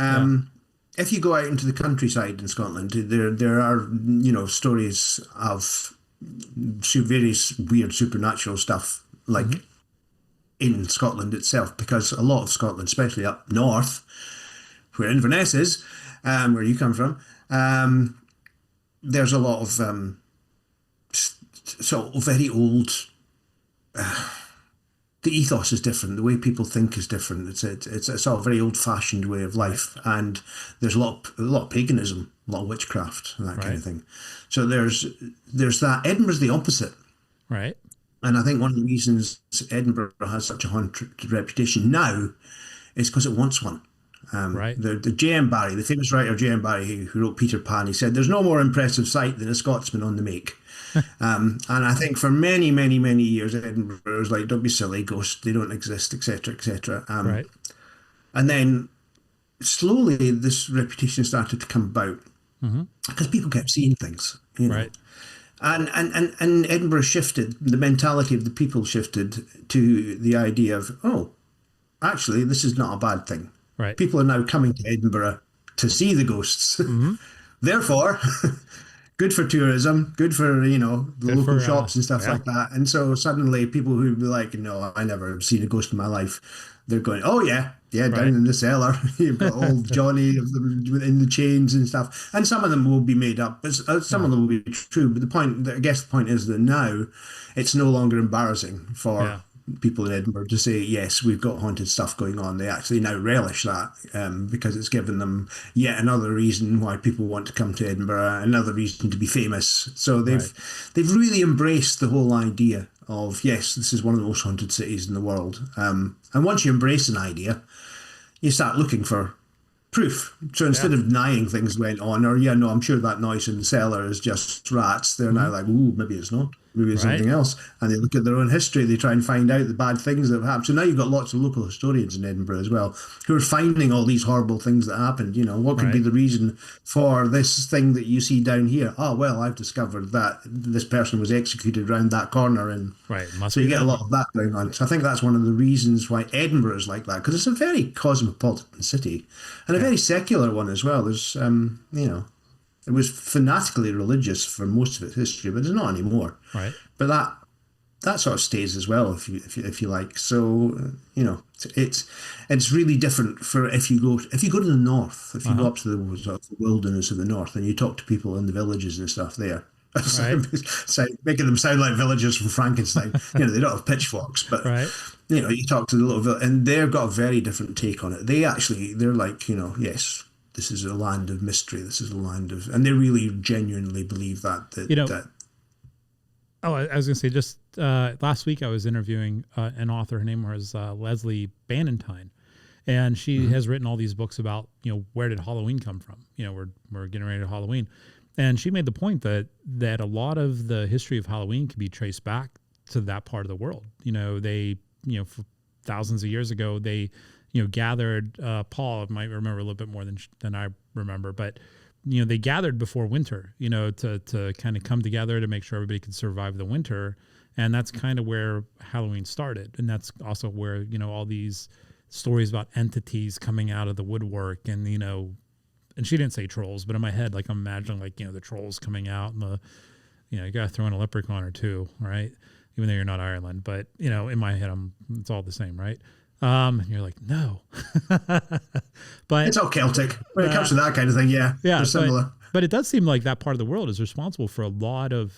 S1: If you go out into the countryside in Scotland, there are stories of various weird supernatural stuff, like in Scotland itself, because a lot of Scotland, especially up north, where Inverness is, where you come from, there's a lot of sort of very old. The ethos is different. The way people think is different. It's a sort of very old-fashioned way of life, and there's a lot of paganism, a lot of witchcraft, and that kind of thing. So there's that. Edinburgh's the opposite,
S2: right?
S1: And I think one of the reasons Edinburgh has such a haunted reputation now is because it wants one.
S2: Right.
S1: The J.M. Barrie, the famous writer J.M. Barrie, who wrote Peter Pan, he said, "There's no more impressive sight than a Scotsman on the make." And I think for many, many, many years, Edinburgh was like, don't be silly, ghosts, they don't exist, etc., etc.
S2: Right.
S1: And then slowly this reputation started to come about because people kept seeing things,
S2: Right.
S1: And Edinburgh shifted, the mentality of the people shifted to the idea of, oh, actually, this is not a bad thing.
S2: Right.
S1: People are now coming to Edinburgh to see the ghosts. Therefore, good for tourism, good for, the local shops and stuff like that. And so suddenly people who'd be like, no, I never have seen a ghost in my life, they're going, oh yeah, down
S2: Right.
S1: in the cellar, you've got old Johnny of them in the chains and stuff. And some of them will be made up, but some of them will be true. But I guess the point is that now it's no longer embarrassing for
S2: Yeah.
S1: people in Edinburgh to say, yes, we've got haunted stuff going on. They actually now relish that, because it's given them yet another reason why people want to come to Edinburgh, another reason to be famous. So they've really embraced the whole idea of, yes, this is one of the most haunted cities in the world. And once you embrace an idea, you start looking for proof. So instead of denying things went on, or yeah, no, I'm sure that noise in the cellar is just rats, they're now like, ooh, maybe it's not. Maybe it's
S2: Right.
S1: something else. And they look at their own history, they try and find out the bad things that have happened. So now you've got lots of local historians in Edinburgh as well who are finding all these horrible things that happened. You know, what could be
S2: Right.
S1: the reason for this thing that you see down here? Oh, well, I've discovered that this person was executed round that corner. And
S2: Right. Must
S1: so
S2: be
S1: you get a
S2: that.
S1: lot of that going on. So I think that's one of the reasons why Edinburgh is like that, because it's a very cosmopolitan city and a very secular one as well. There's, it was fanatically religious for most of its history, but it's not anymore.
S2: Right.
S1: But that sort of stays as well, if you like. So it's really different for if you go to the north, if you go up to the sort of wilderness of the north, and you talk to people in the villages and stuff there.
S2: Right.
S1: So making them sound like villagers from Frankenstein. They don't have pitchforks, but
S2: Right.
S1: you talk to the little village, and they've got a very different take on it. They're like, yes, this is a land of mystery. This is a land of, and they really genuinely believe that.
S2: Oh, I was going to say, just last week I was interviewing an author. Her name was Leslie Bannatyne, and she has written all these books about, where did Halloween come from? We're getting ready to Halloween. And she made the point that a lot of the history of Halloween can be traced back to that part of the world. They, for thousands of years ago, they, gathered, Paul might remember a little bit more than I remember, but they gathered before winter, to kind of come together to make sure everybody could survive the winter. And that's kind of where Halloween started. And that's also where, all these stories about entities coming out of the woodwork and, and she didn't say trolls, but in my head, like I'm imagining the trolls coming out and you got to throw in a leprechaun or two, right? Even though you're not Ireland, but in my head, it's all the same, right? And you're like, no, but
S1: It's all Celtic when it comes to that kind of thing. Yeah, they're similar.
S2: But it does seem like that part of the world is responsible for a lot of,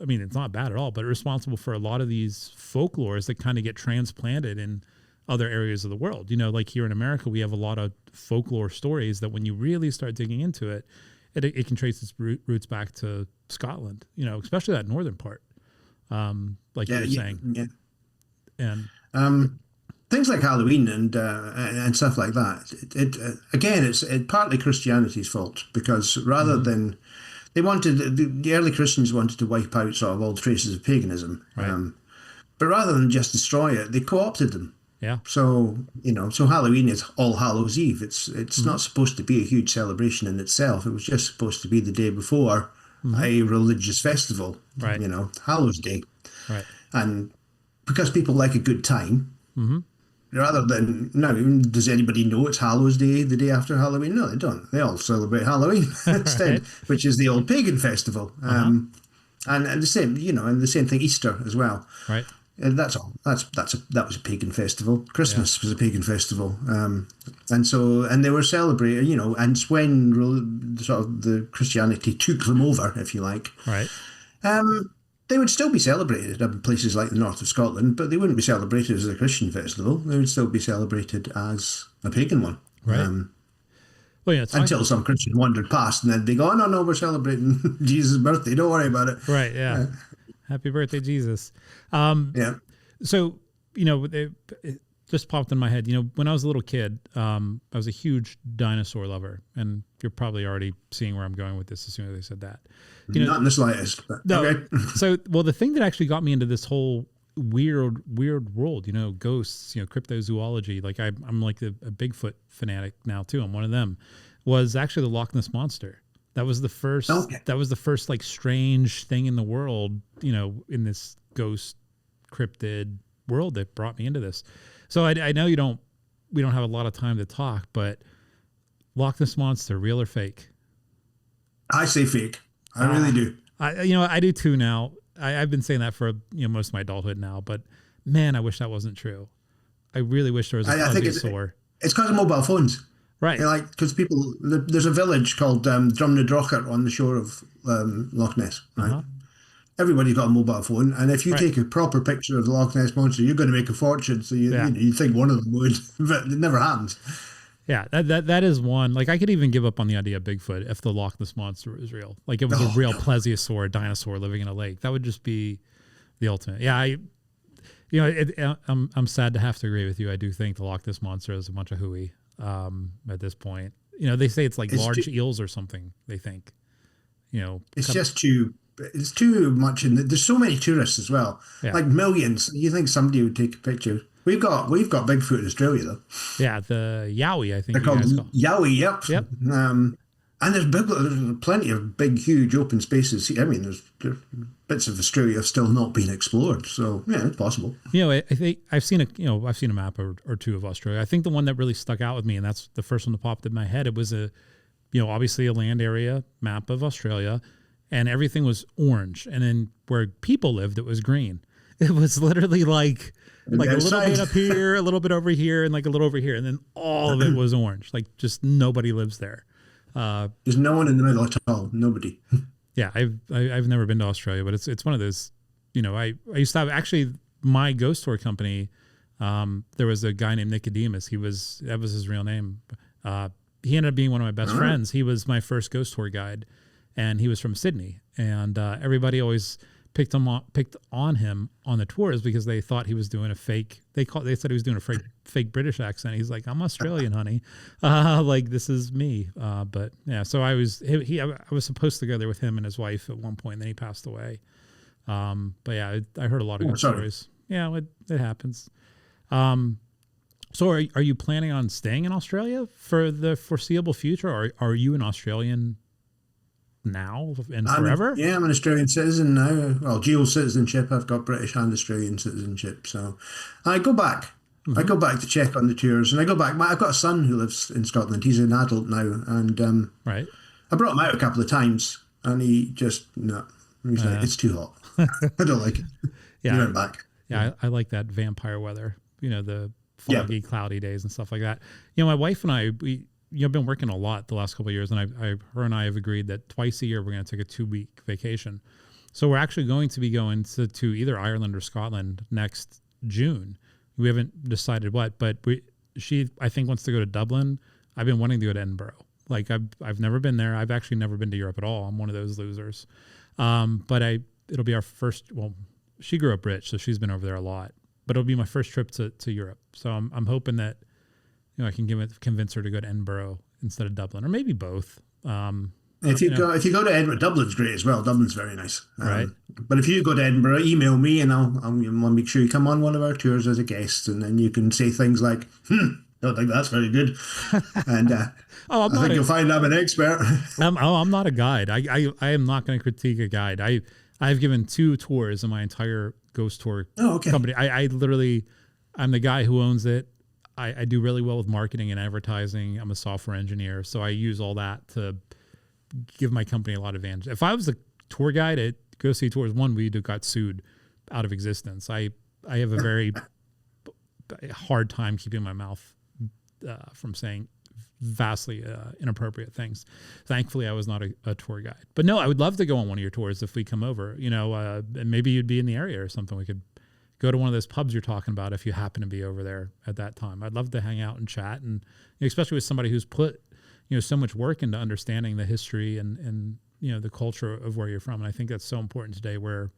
S2: I mean, it's not bad at all, but responsible for a lot of these folklores that kind of get transplanted in other areas of the world. Like here in America, we have a lot of folklore stories that when you really start digging into it, it can trace its roots back to Scotland, especially that northern part, like you were saying.
S1: Yeah.
S2: And
S1: things like Halloween and stuff like that. Again, it's partly Christianity's fault, because rather than they wanted, the early Christians wanted to wipe out sort of all traces of paganism,
S2: Right.
S1: but rather than just destroy it, they co-opted them.
S2: yeah,
S1: So so Halloween is All Hallows Eve. It's not supposed to be a huge celebration in itself. It was just supposed to be the day before a religious festival.
S2: Right.
S1: Hallows Day,
S2: right.
S1: and because people like a good time. Rather than, now, does anybody know it's Hallows Day the day after Halloween? No, they don't. They all celebrate Halloween instead, which is the old pagan festival. And the same, and the same thing, Easter as well.
S2: Right.
S1: And that's all. That was a pagan festival. Christmas was a pagan festival. And they were celebrating, and when sort of the Christianity took them over, if you like,
S2: Right.
S1: they would still be celebrated in places like the north of Scotland, but they wouldn't be celebrated as a Christian festival. They would still be celebrated as a pagan one.
S2: Right. Well, yeah, it's
S1: Until some Christian wandered past, and then they go, oh, no, we're celebrating Jesus' birthday. Don't worry about it.
S2: right. Yeah. Happy birthday, Jesus.
S1: Yeah.
S2: So, it just popped in my head. When I was a little kid, I was a huge dinosaur lover, and you're probably already seeing where I'm going with this as soon as I said that.
S1: Not in the slightest. But,
S2: No.
S1: okay.
S2: So, the thing that actually got me into this whole weird world, ghosts, cryptozoology, like I'm like a Bigfoot fanatic now too. I'm one of them. Was actually the Loch Ness Monster. That was the first.
S1: Okay.
S2: That was the first like strange thing in the world, in this ghost cryptid world that brought me into this. So I know we don't have a lot of time to talk, but Loch Ness Monster, real or fake?
S1: I say fake. I really do.
S2: I do too now. I've been saying that for most of my adulthood now, but man, I wish that wasn't true. I really wish there was a
S1: I think
S2: plesiosaur.
S1: it's because of mobile phones.
S2: Right.
S1: Like, because there's a village called Drumnadrochart on the shore of Loch Ness, right?
S2: Uh-huh.
S1: Everybody's got a mobile phone, and if you
S2: Right.
S1: take a proper picture of the Loch Ness Monster, you're going to make a fortune. So
S2: Yeah.
S1: you think one of them would, but it never happens.
S2: Yeah, that is one. Like, I could even give up on the idea of Bigfoot if the Loch Ness Monster was real. Like, it was a real plesiosaur dinosaur living in a lake. That would just be the ultimate. Yeah, I'm sad to have to agree with you. I do think the Loch Ness Monster is a bunch of hooey at this point. They say it's like large eels or something, they think.
S1: It's just too... It's too much, and there's so many tourists as well, like millions. You think somebody would take a picture? We've got Bigfoot in Australia though.
S2: Yeah, the Yowie, I think
S1: They're called Yowie. Yep. And there's plenty of big, huge open spaces. I mean, there's bits of Australia have still not been explored, so yeah, it's possible.
S2: I think I've seen a map or two of Australia. I think the one that really stuck out with me, and that's the first one that popped in my head. It was obviously a land area map of Australia. And everything was orange. And then where people lived, it was green. It was literally like a little bit up here, a little bit over here, and like a little over here. And then all of it was orange. Like, just nobody lives there.
S1: There's no one in the middle at all. Nobody.
S2: Yeah, I've never been to Australia, but it's one of those, I used to have, actually, my ghost tour company, there was a guy named Nicodemus. That was his real name. He ended up being one of my best friends. He was my first ghost tour guide. And he was from Sydney, and everybody always picked on him on the tours because they thought he was doing a fake. They said he was doing a fake British accent. He's like, "I'm Australian, honey. Like, this is me." But yeah, so I was supposed to go there with him and his wife at one point, and then he passed away. But yeah, I heard a lot of good stories. Yeah, it happens. So are you planning on staying in Australia for the foreseeable future, or are you an Australian now and forever?
S1: I'm an Australian citizen now. Well, dual citizenship. I've got British and Australian citizenship. So I go back. I go back to check on the tours, and I go back. I've got a son who lives in Scotland. He's an adult now, and
S2: right.
S1: I brought him out a couple of times, and he just He's like, it's too hot. I don't like it.
S2: Yeah,
S1: he went back.
S2: Yeah, I like that vampire weather. The foggy, cloudy days and stuff like that. My wife and I, I've been working a lot the last couple of years, and her and I have agreed that twice a year we're going to take a 2-week vacation. So we're actually going to be going to either Ireland or Scotland next June. We haven't decided what, but she I think wants to go to Dublin. I've been wanting to go to Edinburgh. Like, I've never been there. I've actually never been to Europe at all. I'm one of those losers. But it'll be our first. Well, she grew up rich, so she's been over there a lot. But it'll be my first trip to Europe. So I'm hoping that I can convince her to go to Edinburgh instead of Dublin, or maybe both.
S1: If you go to Edinburgh, Dublin's great as well. Dublin's very nice.
S2: Right.
S1: But if you go to Edinburgh, email me, and I'll make sure you come on one of our tours as a guest, and then you can say things like, "Don't think that's very good," and I think you'll find I'm an expert.
S2: I'm not a guide. I am not going to critique a guide. I've given 2 tours in my entire ghost tour company. I literally, I'm the guy who owns it. I do really well with marketing and advertising. I'm a software engineer, so I use all that to give my company a lot of advantage. If I was a tour guide at Go See Tours, we got sued out of existence. I have a very hard time keeping my mouth from saying vastly inappropriate things. Thankfully, I was not a tour guide. But no, I would love to go on one of your tours if we come over. And maybe you'd be in the area or something. We could go to one of those pubs you're talking about if you happen to be over there at that time. I'd love to hang out and chat, and especially with somebody who's put so much work into understanding the history and the culture of where you're from. And I think that's so important today, where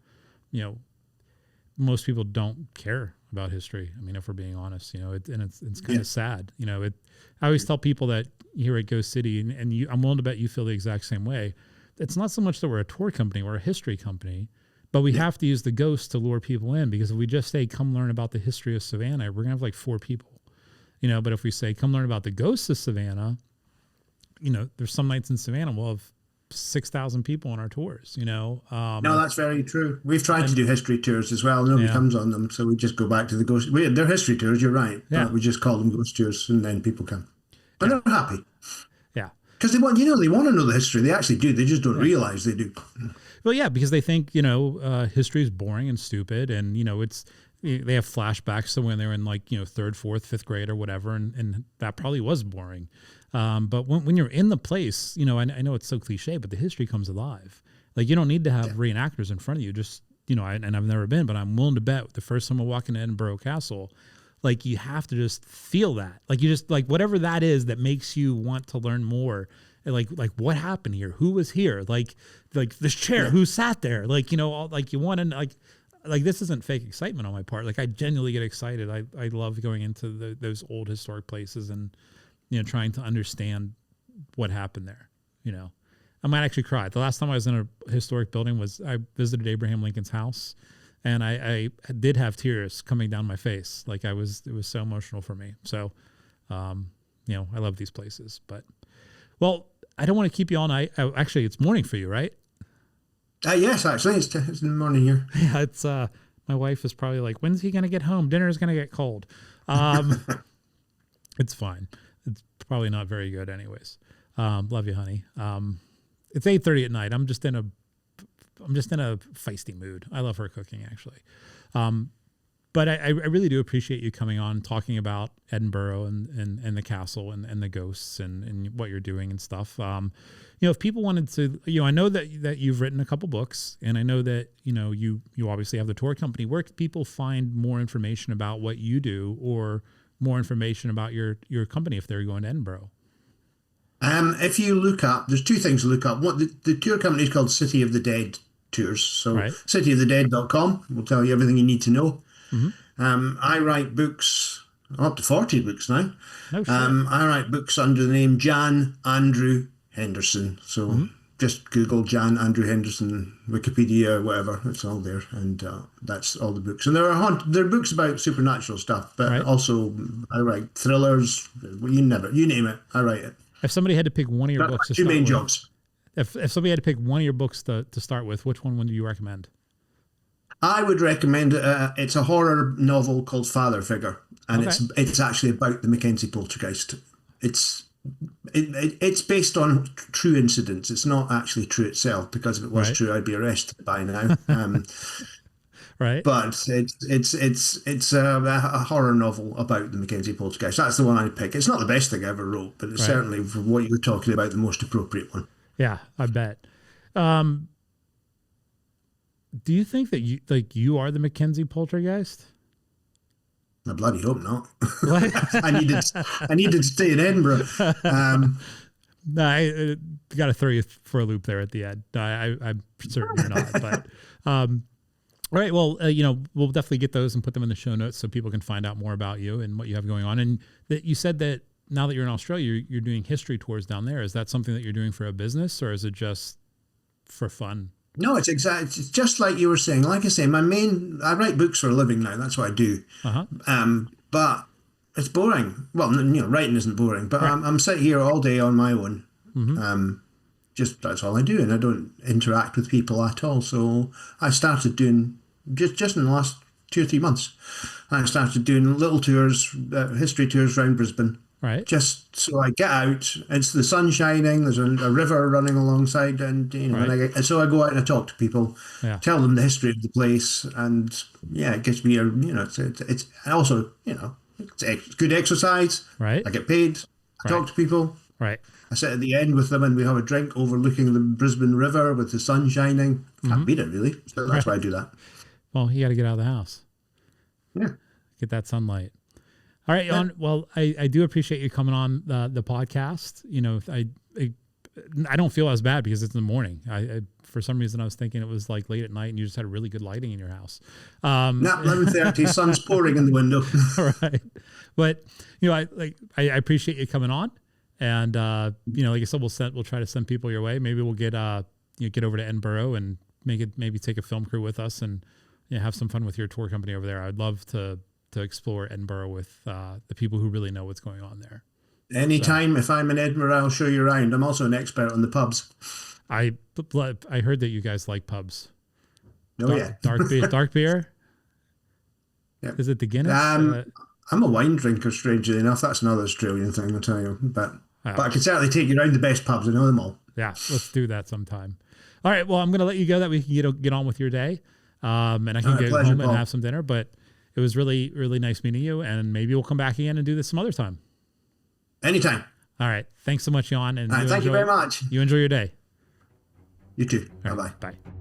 S2: most people don't care about history. I mean, if we're being honest, it's kind of sad. I always tell people that here at Ghost City, and I'm willing to bet you feel the exact same way. It's not so much that we're a tour company, we're a history company. But we have to use the ghosts to lure people in, because if we just say, come learn about the history of Savannah, we're going to have like 4 people, but if we say, come learn about the ghosts of Savannah, there's some nights in Savannah, we'll have 6,000 people on our tours, No,
S1: that's very true. We've tried to do history tours as well. Nobody comes on them. So we just go back to the ghost. They're history tours. You're right.
S2: Yeah.
S1: But we just call them ghost tours, and then people come. But they're happy.
S2: Yeah.
S1: Because they want to know the history. They actually do. They just don't realize they do.
S2: Well, yeah, because they think, history is boring and stupid, and, it's, they have flashbacks to when they were in like, third, fourth, fifth grade or whatever. And that probably was boring. But when you're in the place, I know it's so cliche, but the history comes alive. Like, you don't need to have reenactors in front of you. Just, and I've never been, but I'm willing to bet the first time I walk into Edinburgh Castle, like, you have to just feel that. Like, you just, like, whatever that is that makes you want to learn more. Like what happened here? Who was here? Like this chair, who sat there? Like, all, like, you want to, like this isn't fake excitement on my part. Like, I genuinely get excited. I love going into those old historic places and, trying to understand what happened there, I might actually cry. The last time I was in a historic building was I visited Abraham Lincoln's house, and I did have tears coming down my face. Like, it was so emotional for me. So, I love these places. But, well, I don't want to keep you all night. Actually, it's morning for you, right?
S1: Yes, actually, it's in the morning here.
S2: Yeah, it's my wife is probably like, when's he gonna get home? Dinner's gonna get cold. It's fine. It's probably not very good, anyways. Love you, honey. It's 8:30 at night. I'm just in a feisty mood. I love her cooking, actually. But I really do appreciate you coming on, talking about Edinburgh and the castle and the ghosts and what you're doing and stuff. If people wanted to, I know that you've written a couple books, and I know that, you obviously have the tour company. Where can people find more information about what you do, or more information about your company if they're going to Edinburgh?
S1: If you look up, there's two things to look up. What the tour company is called City of the Dead Tours. So cityofthedead.com will tell you everything you need to know. Mm-hmm. I write books, up to 40 books now.
S2: No shit.
S1: I write books under the name Jan-Andrew Henderson. So just Google Jan-Andrew Henderson, Wikipedia, whatever. It's all there. And that's all the books. And there are books about supernatural stuff, but also I write thrillers. You name it, I write it.
S2: If somebody had to pick one of your books to
S1: two
S2: start
S1: main
S2: with,
S1: jobs.
S2: If somebody had to pick one of your books to start with, which one would you recommend?
S1: I would recommend it's a horror novel called Father Figure, and it's actually about the McKenzie Poltergeist. It's based on true incidents. It's not actually true itself, because if it was true, I'd be arrested by now.
S2: Right.
S1: But it's a horror novel about the McKenzie Poltergeist. That's the one I pick. It's not the best thing I ever wrote, but it's certainly, for what you're talking about, the most appropriate one.
S2: Yeah, I bet. Do you think that you are the McKenzie Poltergeist?
S1: I bloody hope not. I needed to stay in Edinburgh.
S2: No, I got to throw you for a loop there at the end. I'm certain you're not. But all right, well, we'll definitely get those and put them in the show notes so people can find out more about you and what you have going on. And that you said that now that you're in Australia, you're doing history tours down there. Is that something that you're doing for a business, or is it just for fun?
S1: No, it's just like you were saying. Like I say, I write books for a living now. That's what I do. But it's boring. Well, writing isn't boring, but I'm sitting here all day on my own. Mm-hmm. Just that's all I do, and I don't interact with people at all. So I started doing just in the last 2 or 3 months. I started doing little tours, history tours around Brisbane.
S2: Right.
S1: Just so I get out, it's the sun shining, there's a river running alongside, and so I go out and I talk to people, tell them the history of the place, and it gives me it's also it's good exercise. Right. I get paid. I talk to people.
S2: Right.
S1: I sit at the end with them and we have a drink overlooking the Brisbane River with the sun shining. Can't beat it, really. So that's why I do that.
S2: Well, you got to get out of the house.
S1: Yeah.
S2: Get that sunlight. All right, Jan. Well, I do appreciate you coming on the podcast. I don't feel as bad because it's in the morning. I for some reason I was thinking it was like late at night and you just had really good lighting in your house.
S1: Not 11:30. Sun's pouring in the window.
S2: All right, but I appreciate you coming on, and like I said, we'll try to send people your way. Maybe we'll get over to Edinburgh and maybe take a film crew with us and have some fun with your tour company over there. I'd love to explore Edinburgh with the people who really know what's going on there.
S1: Anytime, if I'm in Edinburgh, I'll show you around. I'm also an expert on the pubs.
S2: I heard that you guys like pubs. Dark beer. Yep. Is it the Guinness?
S1: I'm a wine drinker, strangely enough. That's another Australian thing, I'll tell you. But I can certainly take you around the best pubs. I know them all.
S2: Yeah, let's do that sometime. All right, well, I'm going to let you go that we can get on with your day, and I can get home and have some dinner. But It was really, really nice meeting you, and maybe we'll come back again and do this some other time.
S1: Anytime.
S2: All right. Thanks so much, Jan. And
S1: Thank you very much.
S2: You enjoy your day.
S1: You too.
S2: All
S1: Bye-bye.
S2: right, bye.